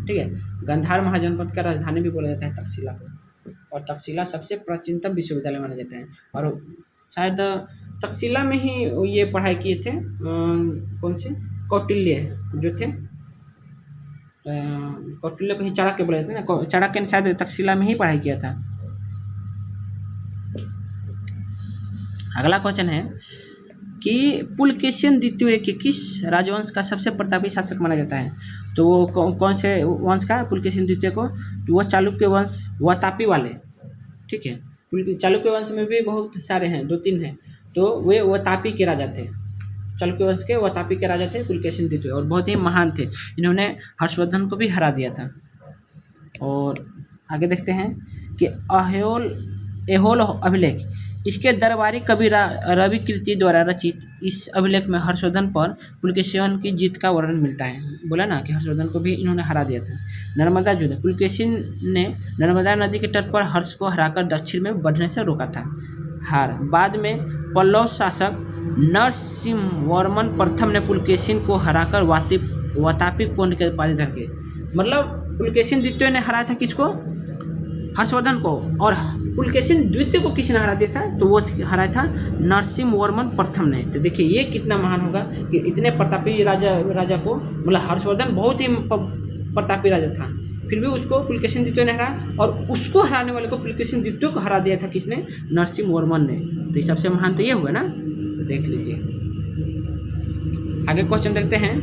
ठीक है, गांधार महाजनपद का राजधानी भी बोला जाता है तक्षशिला को, और तक्षशिला सबसे प्राचीनतम विश्वविद्यालय माना जाता है। और शायद तक्षशिला में ही ये पढ़ाई किए थे कौन से? कौटिल्य जो थे, कौटिल्य को ही चाणक्य बोला जाता है ना, चाणक्य ने शायद तक्षशिला में ही पढ़ाई किया था। अगला क्वेश्चन है कि पुलकेशिन द्वितीय के किस राजवंश का सबसे प्रतापी शासक माना जाता है? तो वो कौन से वंश का? पुलकेशिन द्वितीय को, तो वह चालुक्य वंश, वातापी वाले। ठीक है, चालुक्य वंश में भी बहुत सारे हैं, 2-3 हैं, तो वे वातापी के राजा थे। चालुक्य वंश के वातापी के राजा थे पुलकेशिन द्वितीय, और बहुत ही महान थे। इन्होंने हर्षवर्धन को भी हरा दिया था। और आगे देखते हैं कि ऐहोल अभिलेख, इसके दरबारी कवि रवि कीर्ति द्वारा रचित इस अभिलेख में हर्षवर्धन पर पुलकेशिन की जीत का वर्णन मिलता है। बोला ना कि हर्षवर्धन को भी इन्होंने हरा दिया था। नर्मदा युद्ध, पुलकेशिन ने नर्मदा नदी के तट पर हर्ष को हराकर दक्षिण में बढ़ने से रोका था। हार, बाद में पल्लव शासक नरसिंहवर्मन प्रथम ने पुलकेशिन को हराकर वातापी कोंड के उपाधि धर के, मतलब पुलकेशिन द्वितीय ने हराया था किसको? हर्षवर्धन को। और पुलकेशिन द्वितीय को किसने हरा दिया था? तो वो हराया था नरसिंहवर्मन प्रथम ने। तो देखिए ये कितना महान होगा कि इतने प्रतापी राजा को, मतलब हर्षवर्धन बहुत ही प्रतापी राजा था, फिर भी उसको पुलकेशिन द्वितीय ने हराया, और उसको हराने वाले को पुलकेशिन द्वितीय को हरा दिया था किसने? नरसिंहवर्मन ने। तो सबसे महान तो ये हुआ ना, तो देख लीजिए। आगे क्वेश्चन देखते हैं।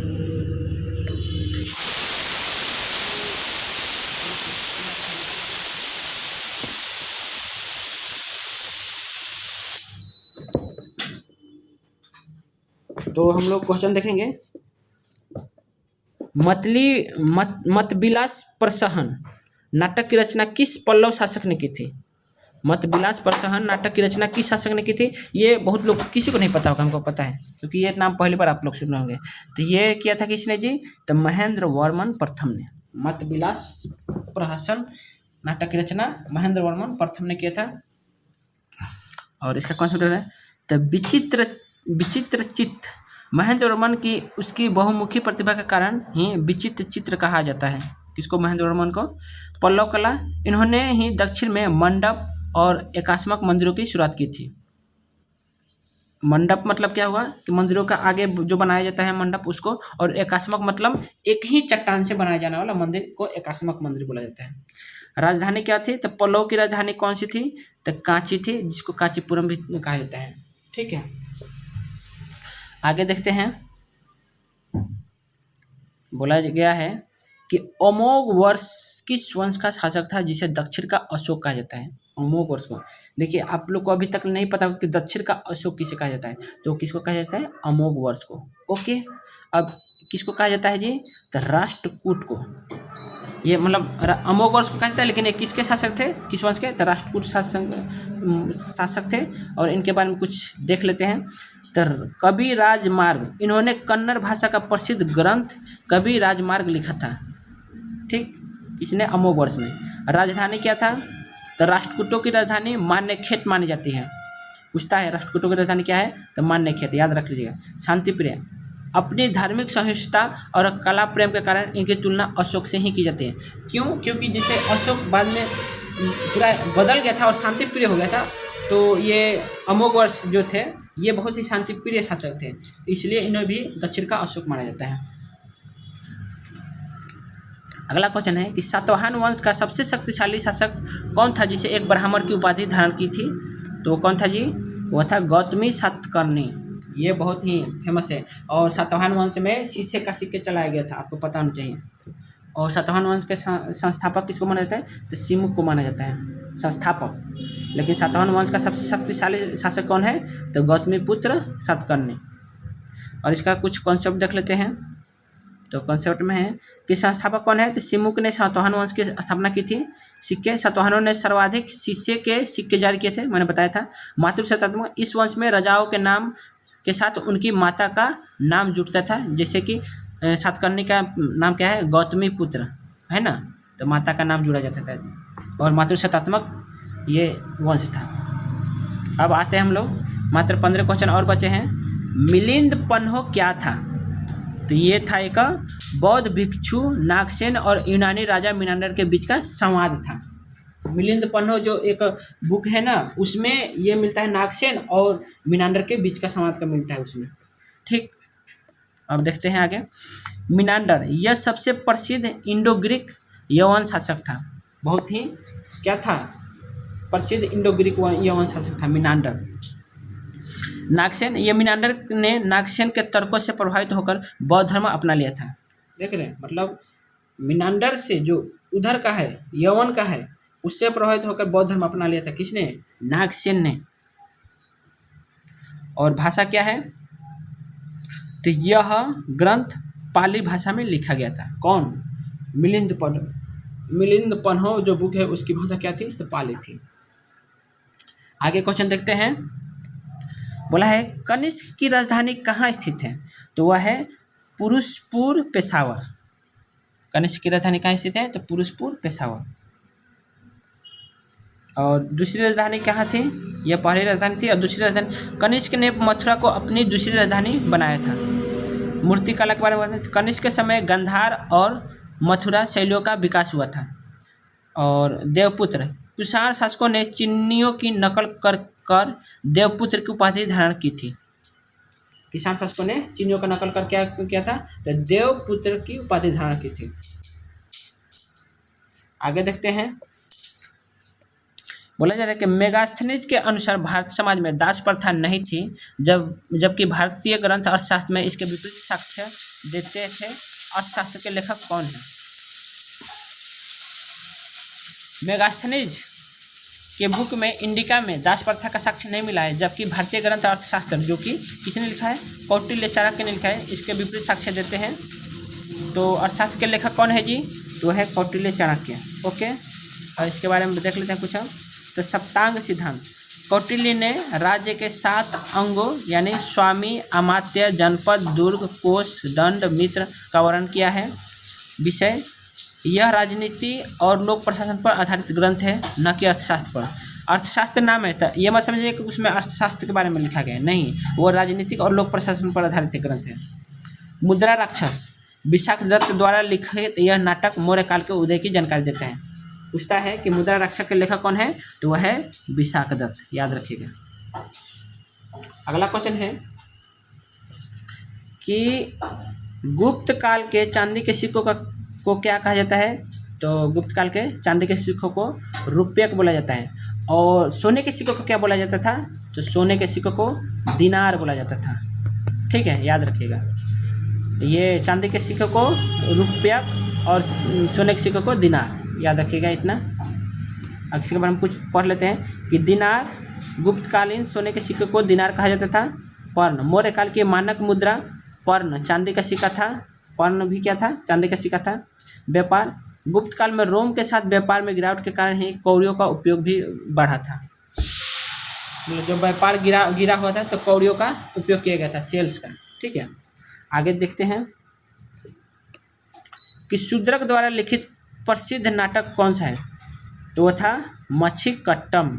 तो हम लोग क्वेश्चन देखेंगे। मतविलास प्रसहन नाटक की रचना किस पल्लव शासक ने की थी? मतविलास प्रसहन नाटक की रचना किस शासक ने की थी? ये बहुत लोग, किसी को नहीं पता होगा, हमको पता है क्योंकि ये नाम पहली बार आप लोग सुन रहे होंगे। तो ये किया था किसने जी? तो महेंद्र वर्मन प्रथम ने। मतविलास प्रहसन नाटक की रचना महेंद्र वर्मन प्रथम ने किया था। और इसका कॉन्सेप्ट है तो विचित्र विचित्र चित्त। महेंद्र वर्मन की उसकी बहुमुखी प्रतिभा के कारण ही विचित्र चित्र कहा जाता है। किसको? महेंद्र वर्मन को। पल्लव कला, इन्होंने ही दक्षिण में मंडप और एकात्मक मंदिरों की शुरुआत की थी। मंडप मतलब क्या हुआ कि मंदिरों का आगे जो बनाया जाता है मंडप, उसको, और एकात्मक मतलब एक ही चट्टान से बनाया जाने वाला मंदिर को एकात्मक मंदिर बोला जाता है। राजधानी क्या थी? तो पल्लव की राजधानी कौन सी थी? तो कांची थी, जिसको कांचीपुरम भी कहा जाता है। ठीक है, आगे देखते हैं। बोला गया है कि अमोघ वर्ष किस वंश का शासक था जिसे दक्षिण का अशोक कहा जाता है? अमोघ वर्ष को देखिए, आप लोग को अभी तक नहीं पता कि दक्षिण का अशोक किसे कहा जाता है, तो किसको कहा जाता है? अमोघ वर्ष को। ओके, अब किसको कहा जाता है जी? तो राष्ट्रकूट को। ये मतलब अमोघ वर्ष को कहा जाता है, लेकिन ये किसके शासक थे? किस वंश के? तो राष्ट्रकूट शासक थे। और इनके बारे में कुछ देख लेते हैं। तो कवि राजमार्ग, इन्होंने कन्नड़ भाषा का प्रसिद्ध ग्रंथ कवि राजमार्ग लिखा था। ठीक, इसने अमोघ वर्ष में। राजधानी क्या था? तो राष्ट्रकूटों की राजधानी मान्यखेत मानी जाती है। पूछता है राष्ट्रकूटों की राजधानी क्या है? तो मान्यखेत, याद रख लीजिएगा। शांतिप्रिय, अपनी धार्मिक सहिष्णुता और कला प्रेम के कारण इनकी तुलना अशोक से ही की जाती है। क्यों? क्योंकि जैसे अशोक बाद में पूरा बदल गया था और शांतिप्रिय हो गया था, तो ये अमोघ वर्ष जो थे ये बहुत ही शांतिप्रिय शासक थे, इसलिए इन्हें भी दक्षिण का अशोक माना जाता है। अगला क्वेश्चन है कि सातवाहन वंश का सबसे शक्तिशाली शासक कौन था जिसे एक ब्राह्मण की उपाधि धारण की थी? तो कौन था जी? वह था गौतमी सातकर्णी। ये बहुत ही फेमस है। और सातवाहन वंश में शीशे का सिक्के चलाया गया था, आपको पता होना चाहिए। और सातवाहन वंश के संस्थापक किसको माना जाता है? तो सिमुक को माना जाता है संस्थापक। लेकिन सातवाहन वंश का सबसे शक्तिशाली शासक कौन है? तो गौतमी पुत्र सातकर्णी। और इसका कुछ कॉन्सेप्ट देख लेते हैं। तो कॉन्सेप्ट में है कि संस्थापक कौन है? तो सिमुक ने सातवाहन वंश की स्थापना की थी। सिक्के, सातवाहनों ने सर्वाधिक शीशे के सिक्के जारी किए थे, मैंने बताया था। मातृशतात्मक, इस वंश में राजाओं के नाम के साथ उनकी माता का नाम जुड़ता था, जैसे कि सातकर्णी का नाम क्या है? गौतमी पुत्र है ना, तो माता का नाम जुड़ा जाता था। और मातृशतात्मक ये वंश था। अब आते हैं हम लोग, मात्र 15 क्वेश्चन और बचे हैं। मिलिंद पन्हो क्या था? तो ये था एक बौद्ध भिक्षु नागसेन और यूनानी राजा मिनांडर के बीच का संवाद था। मिलिंद पन्हो जो एक बुक है ना, उसमें ये मिलता है नागसेन और मिनांडर के बीच का संवाद का मिलता है उसमें। ठीक, अब देखते हैं आगे। मिनांडर यह सबसे प्रसिद्ध इंडो ग्रीक यवन शासक था। बहुत ही क्या था? प्रसिद्ध इंडो ग्रीक यवन शासक था मिनांडर। नागसेन, ये मिनांडर ने नागसेन के तर्कों से प्रभावित होकर बौद्ध धर्म अपना लिया था। देख रहे हैं, मतलब मिनांडर से जो उधर का है, यवन का है, उससे प्रभावित होकर बौद्ध धर्म अपना लिया था। किसने? नागसेन ने। और भाषा क्या है? तो यह ग्रंथ पाली भाषा में लिखा गया था। कौन? मिलिंद पन्हो जो बुक है उसकी भाषा क्या थी? तो पाली थी। आगे क्वेश्चन देखते हैं। बोला है कनिष्क की राजधानी कहाँ स्थित है? तो वह है पुरुषपुर पेशावर। कनिष्क की राजधानी कहाँ स्थित है? तो पुरुषपुर पेशावर। और दूसरी राजधानी कहाँ थी? यह पहली राजधानी थी। और दूसरी राजधानी, कनिष्क ने मथुरा को अपनी दूसरी राजधानी बनाया था। मूर्तिकला के बारे में बताते हैं। कनिष्क के समय गांधार और मथुरा शैलियों का विकास हुआ था। और देवपुत्र, कुषाण शासकों ने चिन्हियों की नकल कर देवपुत्र की उपाधि धारण की थी। किसान शासकों ने चिन्हियों का नकल कर क्या किया था? तो देवपुत्र की उपाधि धारण की थी। आगे देखते हैं। बोला जा रहा है कि मेगास्थनीज के अनुसार भारत समाज में दास प्रथा नहीं थी, जबकि भारतीय ग्रंथ अर्थशास्त्र में इसके विपरीत साक्ष्य देते थे। अर्थशास्त्र के लेखक कौन है? मेगास्थनीज के बुक में इंडिका में दास प्रथा का साक्ष्य नहीं मिला है, जबकि भारतीय ग्रंथ अर्थशास्त्र जो कि किसने लिखा है, कौटिल्य चाणक्य ने लिखा है, इसके विपरीत साक्ष्य देते हैं। तो अर्थशास्त्र के लेखक कौन है जी, तो है कौटिल्य चाणक्य। ओके, और इसके बारे में देख लेते हैं कुछ हम। तो सप्तांग सिद्धांत, कौटिल्य ने राज्य के 7 अंगों यानी स्वामी, अमात्य, जनपद, दुर्ग, कोष, दंड, मित्र का वर्णन किया है। विषय, यह राजनीति और लोक प्रशासन पर आधारित ग्रंथ है, न कि अर्थशास्त्र पर। अर्थशास्त्र नाम है तो ये मत समझिए कि उसमें अर्थशास्त्र के बारे में लिखा गया है, नहीं, वो राजनीतिक और लोक प्रशासन पर आधारित ग्रंथ है। मुद्रा राक्षस, विशाख दत्त द्वारा लिखित यह नाटक मौर्य काल के उदय की जानकारी देता है। पूछता है कि मुद्रा राक्षस के लेखक कौन है, तो वह है विशाख दत्त, याद रखिएगा। अगला क्वेश्चन है कि गुप्त काल के चांदी के सिक्कों को क्या कहा जाता है, तो गुप्त काल के चांदी के सिक्कों को रुपयक बोला जाता है। और सोने के सिक्कों को क्या बोला जाता था, तो सोने के सिक्कों को दिनार बोला जाता था। ठीक है, याद रखिएगा। ये चांदी के सिक्कों को रुपयक और सोने के सिक्कों को दिनार, याद रखिएगा इतना। अब इसके बारे में कुछ पढ़ लेते हैं कि दिनार, गुप्तकालीन सोने के सिक्के को दिनार कहा जाता था। पर्ण, मौर्य काल की मानक मुद्रा पर्ण चांदी का सिक्का था। पर्ण भी क्या था, चांदी का सिक्का था। व्यापार, गुप्त काल में रोम के साथ व्यापार में गिरावट के कारण ही कौड़ियों का उपयोग भी बढ़ा था। मतलब जब व्यापार गिरा हुआ था तो कौड़ियों का उपयोग किया गया था, सेल्स का। ठीक है, आगे देखते हैं कि शूद्रक द्वारा लिखित प्रसिद्ध नाटक कौन सा है, तो वह था मछिकट्टम।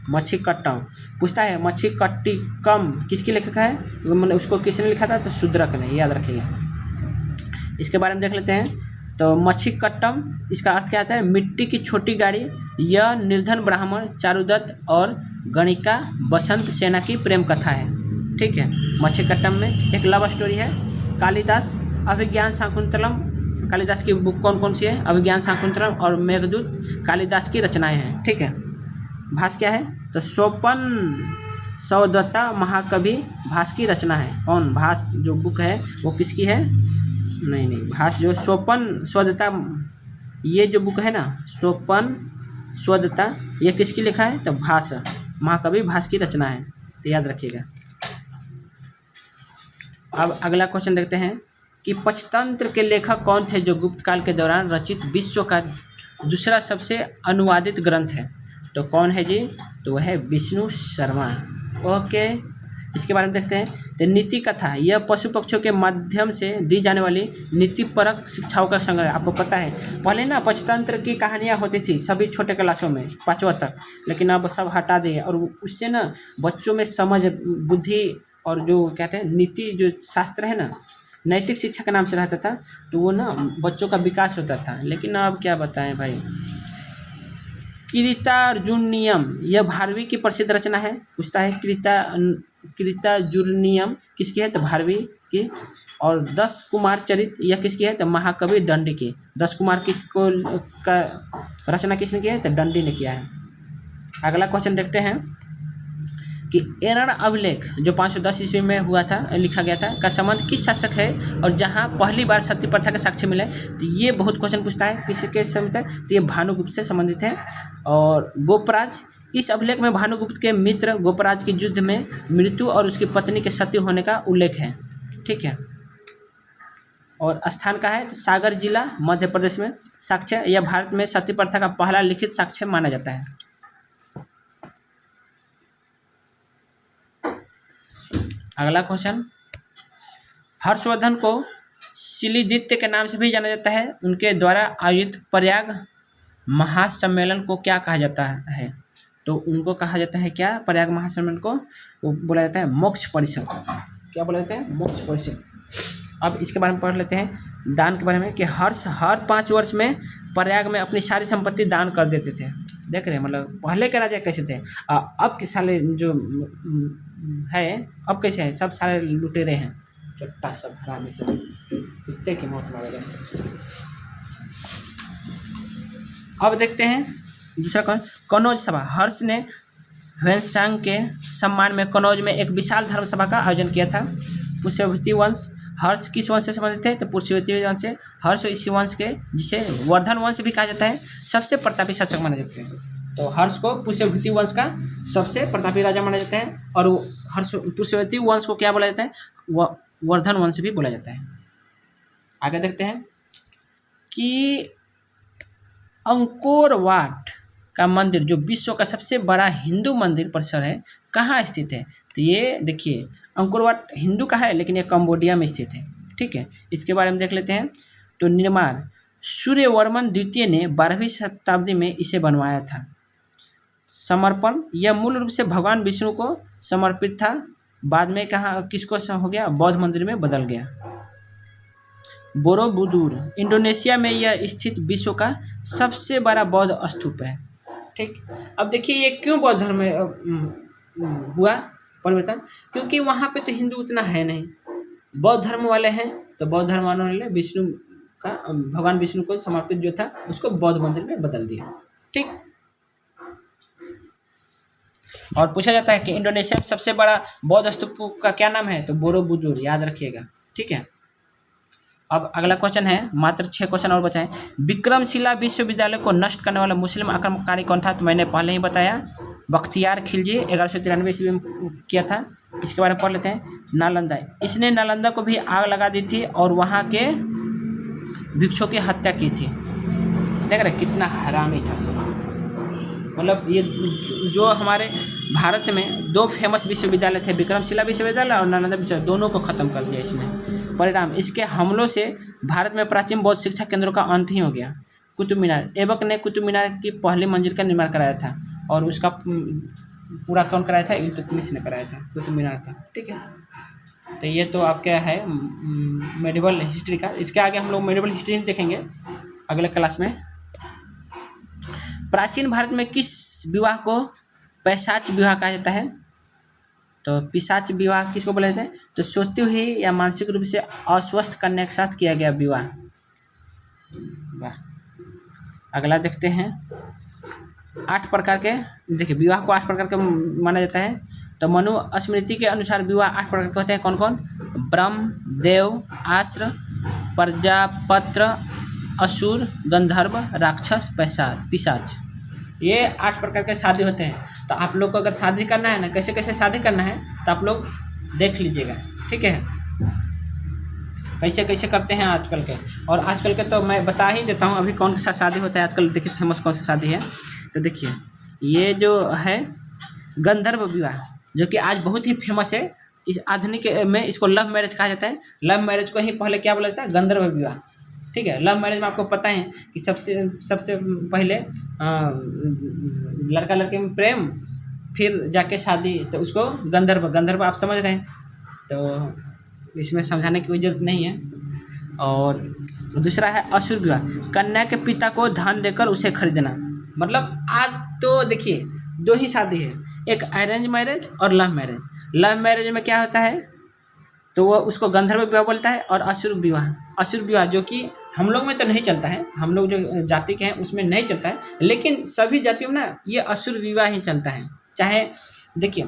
मछिकट्टम पूछता है मछिकट्टिकम किसकी लेखक है, तो मतलब उसको किसने लिखा था, तो शूद्रक ने, याद रखिएगा। इसके बारे में देख लेते हैं। तो मछिकट्टम, इसका अर्थ क्या आता है, मिट्टी की छोटी गाड़ी। यह निर्धन ब्राह्मण चारुदत्त और गणिका बसंत सेना की प्रेम कथा है। ठीक है, मछिकट्टम में एक लव स्टोरी है। कालिदास, अभिज्ञान शाकुंतलम, कालिदास की बुक कौन कौन सी है, अभिज्ञान शाकुंतलम और मेघदूत कालिदास की रचनाएं हैं। ठीक है, भास क्या है, तो स्वपन सौदत्ता महाकवि भास की रचना है। कौन, भास जो बुक है वो किसकी है, नहीं, भास जो स्वपन स्वदत्ता, ये जो बुक है ना स्वपन स्वदत्ता, ये किसकी लिखा है, तो भास, महाकवि भास की रचना है, तो याद रखिएगा। अब अगला क्वेश्चन देखते हैं कि पंचतंत्र के लेखक कौन थे जो गुप्त काल के दौरान रचित विश्व का दूसरा सबसे अनुवादित ग्रंथ है, तो कौन है जी, तो वह है विष्णु शर्मा। ओके, इसके बारे में देखते हैं। तो नीति कथा, यह पशु पक्षियों के माध्यम से दी जाने वाली नीतिपरक शिक्षाओं का संग्रह। आपको पता है पहले ना पंचतंत्र की कहानियाँ होती थी सभी छोटे क्लासों में 5वां तक, लेकिन अब सब हटा दिए और उससे ना बच्चों में समझ, बुद्धि और जो कहते हैं नीति, जो शास्त्र है ना, नैतिक शिक्षा के नाम से रहता था, तो वो ना बच्चों का विकास होता था। लेकिन अब क्या बताएं भाई। कृतार्जुनियम, यह भारवी की प्रसिद्ध रचना है। पूछता है कृतार्जुनियम किसकी है, तो भारवी की। और 10 कुमार चरित, यह किसकी है, तो महाकवि दंडी की। 10 कुमार किसको का रचना किसने किया है, तो दंडी ने किया है। अगला क्वेश्चन देखते हैं कि एरण अभिलेख जो 510 ईस्वी में हुआ था, लिखा गया था, का संबंध किस शासक है और जहां पहली बार सत्य प्रथा के साक्ष्य मिले, तो ये बहुत क्वेश्चन पूछता है किसके संबंधित है, तो ये भानुगुप्त से संबंधित है। और गोपराज, इस अभिलेख में भानुगुप्त के मित्र गोपराज की युद्ध में मृत्यु और उसकी पत्नी के सत्य होने का उल्लेख है। ठीक है, और स्थान का है तो सागर जिला मध्य प्रदेश में। साक्ष्य, यह भारत में सत्य प्रथा का पहला लिखित साक्ष्य माना जाता है। अगला क्वेश्चन, हर्षवर्धन को शिलीदित्य के नाम से भी जाना जाता है। उनके द्वारा आयोजित प्रयाग महासम्मेलन को क्या कहा जाता है, तो उनको कहा जाता है क्या, प्रयाग महासम्मेलन को वो बोला जाता है मोक्ष परिषद। क्या बोला जाता है, मोक्ष परिषद। अब इसके बारे में पढ़ लेते हैं दान के बारे में कि हर्ष हर 5 वर्ष में प्रयाग में अपनी सारी संपत्ति दान कर देते थे। देख रहे हैं, मतलब पहले के राजा कैसे थे, अब के साले जो है अब कैसे है, सब सारे लुटेरे हैं, चट्टा सब हरामी सब, कुत्ते की मौत मारेगा सब। अब देखते हैं दूसरा कनौज सभा। हर्ष ने ह्वेनसांग के सम्मान में कनौज में एक विशाल धर्म सभा का आयोजन किया था। पुष्यवती वंश, हर्ष किस वंश से संबंधित है, तो पुष्यवती वंश से। हर्ष इसी वंश के, जिसे वर्धन वंश भी कहा जाता है, सबसे प्रतापी शासक माने जाते हैं। तो हर्ष को पुष्यवती वंश का सबसे प्रतापी राजा माना जाता है, और हर्ष पुष्यवती वंश को क्या बोला जाता है, वर्धन वंश भी बोला जाता है। आगे देखते हैं कि अंकोर वाट का मंदिर जो विश्व का सबसे बड़ा हिंदू मंदिर परिसर है कहाँ स्थित है। तो ये देखिए अंकोर वाट हिंदू का है, लेकिन ये कंबोडिया में स्थित है। ठीक है, इसके बारे में देख लेते हैं। तो निर्माण सूर्यवर्मन द्वितीय ने 12वीं शताब्दी में इसे बनवाया था। समर्पण यह मूल रूप से भगवान विष्णु को समर्पित था, बाद में कहाँ किसको हो गया, बौद्ध मंदिर में बदल गया। बोरोबुदुर इंडोनेशिया में यह स्थित विश्व का सबसे बड़ा बौद्ध स्तूप है। ठीक, अब देखिए ये क्यों बौद्ध धर्म में हुआ परिवर्तन, क्योंकि वहाँ पे तो हिंदू उतना है नहीं, बौद्ध धर्म वाले हैं, तो बौद्ध धर्म वाले विष्णु का भगवान विष्णु को समर्पित जो था उसको बौद्ध मंदिर में बदल दिया। ठीक, और पूछा जाता है कि इंडोनेशिया में सबसे बड़ा बौद्ध स्तूप का क्या नाम है, तो बोरोबुदुर, याद रखिएगा। ठीक है, अब अगला क्वेश्चन है, मात्र 6 क्वेश्चन और बचा है। विक्रमशिला विश्वविद्यालय को नष्ट करने वाला मुस्लिम आक्रमणकारी कौन था, तो मैंने पहले ही बताया, बख्तियार खिलजी 1193 ईस्वी में किया था। इसके बारे में पढ़ लेते हैं। नालंदा, इसने नालंदा को भी आग लगा दी थी और वहाँ के भिक्षुओं की हत्या की थी। देख रहे कितना हरामी था सब। मतलब ये जो हमारे भारत में 2 फेमस विश्वविद्यालय थे, विक्रमशिला विश्वविद्यालय और नालंदा विश्वविद्यालय, दोनों को ख़त्म कर दिया इसने। परिणाम इसके हमलों से भारत में प्राचीन बौद्ध शिक्षा केंद्रों का अंत ही हो गया। कुतुब मीनार, ऐबक ने कुतुब मीनार की पहली मंजिल का निर्माण कराया था, और उसका पूरा कौन कराया था, इल्तुतमिश ने कराया था कुतुब मीनार का। ठीक है, तो ये तो आपका है मेडिवल हिस्ट्री का। इसके आगे हम लोग मेडिवल हिस्ट्री देखेंगे अगले क्लास में। प्राचीन भारत में किस विवाह को पैशाच विवाह कहा जाता है, तो पिशाच विवाह किसको बोला जाता है, तो सोती हुई या मानसिक रूप से अस्वस्थ कन्या के साथ किया गया विवाह। वाह, अगला देखते हैं। 8 प्रकार के, देखिए विवाह को 8 प्रकार के माना जाता है। तो मनु स्मृति के अनुसार विवाह 8 प्रकार के होते हैं। कौन कौन, ब्रह्म, देव, आश्र, प्रजापत्र, असुर, गंधर्व, राक्षस, पिशाच, ये 8 प्रकार के शादी होते हैं। तो आप लोग को अगर शादी करना है ना, कैसे कैसे शादी करना है, तो आप लोग देख लीजिएगा। ठीक है, कैसे कैसे करते हैं आजकल के, और आजकल के तो मैं बता ही देता हूँ अभी कौन सा शादी होता है आजकल। देखिए फेमस कौन सा शादी है, तो देखिए ये जो है गंधर्व विवाह, जो कि आज बहुत ही फेमस है। इस आधुनिक में इसको लव मैरिज कहा जाता है। लव मैरिज को ही पहले क्या बोला जाता है, गंधर्व विवाह। ठीक है, लव मैरिज में आपको पता है कि सबसे पहले लड़का लड़के में प्रेम, फिर जाके शादी, तो उसको गंधर्व आप समझ रहे हैं, तो इसमें समझाने की कोई जरूरत नहीं है। और दूसरा है असुर विवाह, कन्या के पिता को धन देकर उसे खरीदना। मतलब आज तो देखिए 2 ही शादी है, एक अरेंज मैरिज और लव मैरिज। लव मैरिज में क्या होता है, तो वो उसको गंधर्व विवाह बोलता है, और असुर विवाह जो कि हम लोग में तो नहीं चलता है, हम लोग जो जाति के हैं उसमें नहीं चलता है, लेकिन सभी जातियों में ना ये असुर विवाह ही चलता है। चाहे देखिए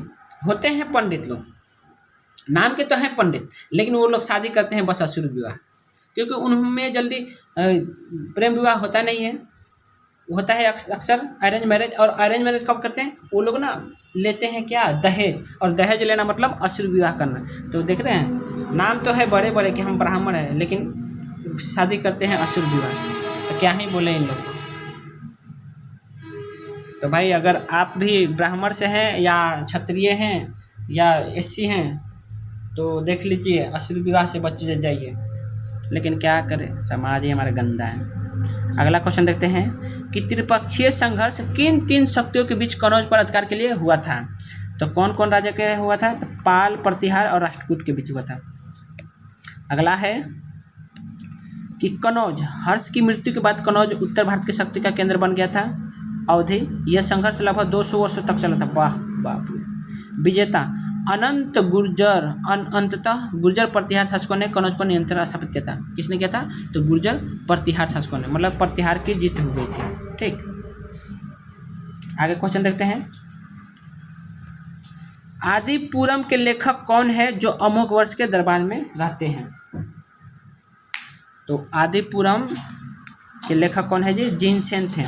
होते हैं पंडित लोग, नाम के तो हैं पंडित, लेकिन वो लोग शादी करते हैं बस असुर विवाह, क्योंकि उनमें जल्दी प्रेम विवाह होता नहीं है, होता है अक्सर अरेंज मैरिज। और अरेंज मैरिज कब करते हैं, वो लोग ना लेते हैं क्या, दहेज, और दहेज लेना मतलब असुर विवाह करना। तो देख रहे हैं नाम तो है बड़े बड़े कि हम ब्राह्मण हैं, लेकिन शादी करते हैं असुर विवाह, तो क्या ही बोले इन लोग को। तो भाई अगर आप भी ब्राह्मण से हैं या क्षत्रिय हैं या एससी हैं, तो देख लीजिए असुर विवाह से बच जाइए, लेकिन क्या करें, समाज ही हमारा गंदा है। अगला क्वेश्चन देखते हैं कि त्रिपक्षीय संघर्ष किन 3 शक्तियों के बीच कनौज पर अधिकार के लिए हुआ था। तो कौन कौन राजा के हुआ था, तो पाल, प्रतिहार और राष्ट्रकूट के बीच हुआ था। अगला है कि कनौज, हर्ष की मृत्यु के बाद कनौज उत्तर भारत की शक्ति का केंद्र बन गया था। अवधि, यह संघर्ष लगभग 200 वर्षों तक चला था। वाह बाप रे। विजेता, अनंत गुर्जर, अंततः गुर्जर प्रतिहार शासकों ने कनौज पर नियंत्रण स्थापित किया था। किसने किया था, तो गुर्जर प्रतिहार शासकों ने, मतलब प्रतिहार की जीत हो गई थी। ठीक, आगे क्वेश्चन देखते हैं। आदिपुरम के लेखक कौन है जो अमोघ वर्ष के दरबार में रहते हैं। तो आदिपुरम के लेखक कौन है जी, जिनसेन थे।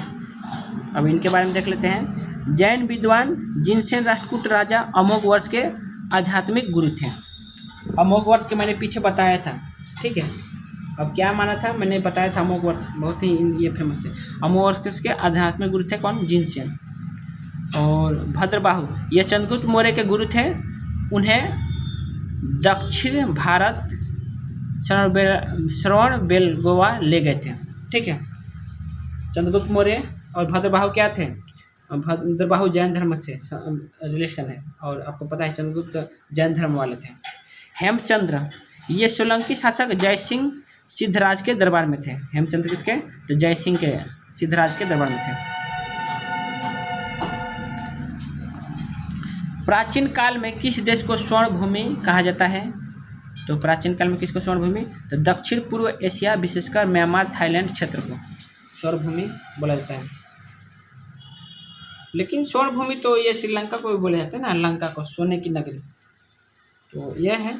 अब इनके बारे में देख लेते हैं। जैन विद्वान जिनसेन राष्ट्रकूट राजा अमोघ वर्ष के आध्यात्मिक गुरु थे। अमोघ वर्ष के मैंने पीछे बताया था, ठीक है। अब क्या माना था, मैंने बताया था अमोघ वर्ष बहुत ही ये फेमस थे। अमोघ वर्ष के आध्यात्मिक गुरु थे कौन, जिनसेन। और भद्रबाहु ये चंद्रगुप्त मौर्य के गुरु थे, उन्हें दक्षिण भारत श्रवण बेलगोवा ले गए थे, ठीक है। चंद्रगुप्त मौर्य और भद्रबाहु क्या थे, भद्रबाहु जैन धर्म से रिलेशन है, और आपको पता है चंद्रगुप्त जैन धर्म वाले थे। हेमचंद्र ये सोलंकी शासक जयसिंह सिद्धराज के दरबार में थे। हेमचंद्र किसके, तो जयसिंह के सिद्धराज के दरबार में थे। प्राचीन काल में किस देश को स्वर्ण भूमि कहा जाता है, तो प्राचीन काल में किसको स्वर्ण भूमि, तो दक्षिण पूर्व एशिया विशेषकर म्यांमार थाईलैंड क्षेत्र को स्वर्ण भूमि बोला जाता है। लेकिन स्वर्ण भूमि तो ये श्रीलंका को भी बोला जाता है ना, लंका को सोने की नगरी, तो यह है।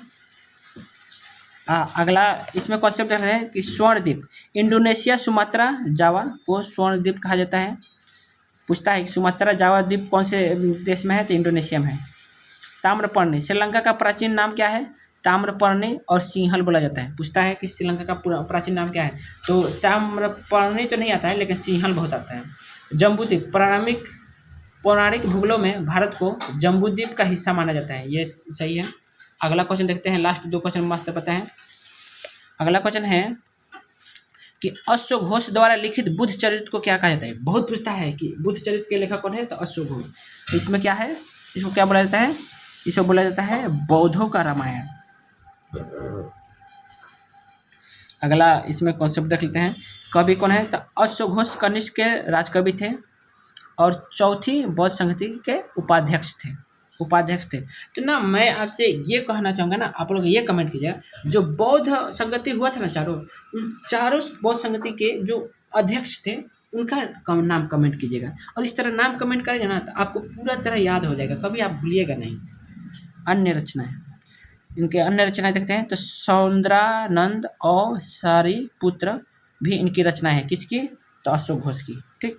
अगला इसमें कॉन्सेप्ट है कि स्वर्ण द्वीप, इंडोनेशिया सुमात्रा जावा को स्वर्ण द्वीप कहा जाता है। पूछता है कि सुमात्रा जावा द्वीप कौन से देश में है, तो इंडोनेशिया में है। ताम्रपर्णी श्रीलंका का प्राचीन नाम क्या है, ताम्रपर्णी और सिंहल बोला जाता है। पूछता है कि श्रीलंका का प्राचीन नाम क्या है, तो ताम्रपर्णी तो नहीं आता है, लेकिन सिंहल बहुत आता है। जम्बूद्वीप पौराणिक भूगोलों में भारत को जम्बूद्वीप का हिस्सा माना जाता है, ये सही है। अगला क्वेश्चन देखते हैं, लास्ट 2 क्वेश्चन मस्त पता है। अगला क्वेश्चन है कि अश्वघोष द्वारा लिखित बुद्ध चरित्र को क्या कहा जाता है। बहुत पूछता है कि बुद्ध चरित्र के लेखक कौन है, तो अश्वघोष। तो इसमें क्या है, इसको क्या बोला जाता है, इसको बोला जाता है बौद्धों का रामायण। अगला इसमें कॉन्सेप्ट देख लेते हैं, कवि कौन है, तो अश्वघोष कनिष्क के राजकवि थे और चौथी बौद्ध संगति के उपाध्यक्ष थे। तो ना मैं आपसे ये कहना चाहूँगा ना, आप लोग ये कमेंट कीजिएगा, जो बौद्ध संगति हुआ था ना उन चारों बौद्ध संगति के जो अध्यक्ष थे उनका नाम कमेंट कीजिएगा। और इस तरह नाम कमेंट करेंगे ना तो आपको पूरा तरह याद हो जाएगा, कभी आप भूलिएगा नहीं। अन्य रचनाएं, इनके अन्य रचनाएं देखते हैं, तो सौंदरानंद और सारिपुत्र भी इनकी रचना है। किसकी, तो अश्वघोष की, ठीक।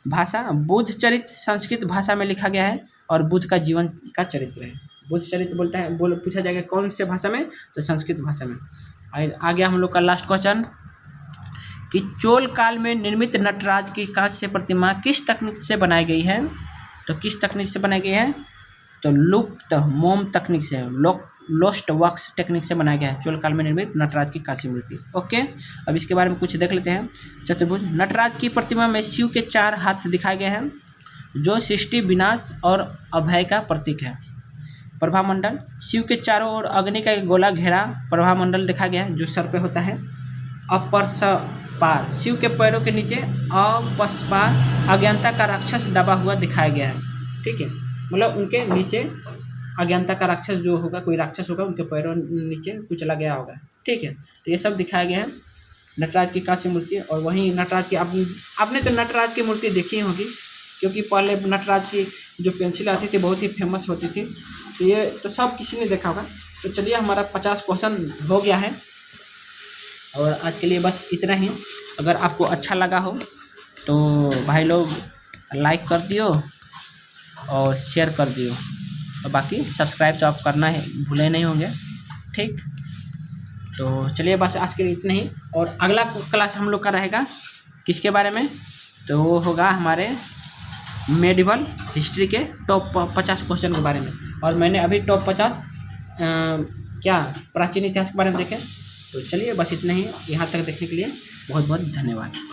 भाषा, बुद्ध चरित्र संस्कृत भाषा में लिखा गया है और बुद्ध का जीवन का चरित्र है। बुद्ध चरित्र पूछा जाएगा कौन से भाषा में, तो संस्कृत भाषा में। और आ गया हम लोग का लास्ट क्वेश्चन कि चोल काल में निर्मित नटराज की कांस्य प्रतिमा किस तकनीक से बनाई गई है, तो किस तकनीक से बनाई गई है, तो लुप्त मोम तकनीक से, लोस्ट वॉक्स टेक्निक से बनाया गया है चोल काल में निर्मित नटराज की कांस्य मूर्ति। ओके, अब इसके बारे में कुछ देख लेते हैं। चतुर्भुज नटराज की प्रतिमा में शिव के 4 हाथ दिखाए गए हैं, जो सृष्टि विनाश और अभय का प्रतीक है। प्रभामंडल, शिव के चारों ओर अग्नि का एक गोला घेरा प्रभामंडल दिखाया गया है, जो सर पे होता है। अपस्पार, शिव के पैरों के नीचे अपस्पार अज्ञानता का राक्षस दबा हुआ दिखाया गया है, ठीक है। मतलब उनके नीचे अज्ञानता का राक्षस जो होगा, कोई राक्षस होगा, उनके पैरों नीचे कुचला गया होगा, ठीक है। तो ये सब दिखाया गया है नटराज की कांस्य मूर्ति। और वहीं नटराज की आपने तो नटराज की मूर्ति देखी होगी, क्योंकि पहले नटराज की जो पेंसिल आती थी बहुत ही फेमस होती थी, तो ये तो सब किसी ने देखा होगा। तो चलिए हमारा 50 क्वेश्चन हो गया है और आज के लिए बस इतना ही। अगर आपको अच्छा लगा हो तो भाई लोग लाइक कर दियो और शेयर कर दियो, और बाकी सब्सक्राइब तो आप करना है भूले नहीं होंगे, ठीक। तो चलिए बस आज के लिए इतना ही। और अगला क्लास हम लोग का रहेगा किसके बारे में, तो वो होगा हमारे मेडिवल हिस्ट्री के टॉप 50 क्वेश्चन के बारे में। और मैंने अभी टॉप 50 प्राचीन इतिहास के बारे में देखे। तो चलिए बस इतना ही, यहाँ तक देखने के लिए बहुत बहुत धन्यवाद।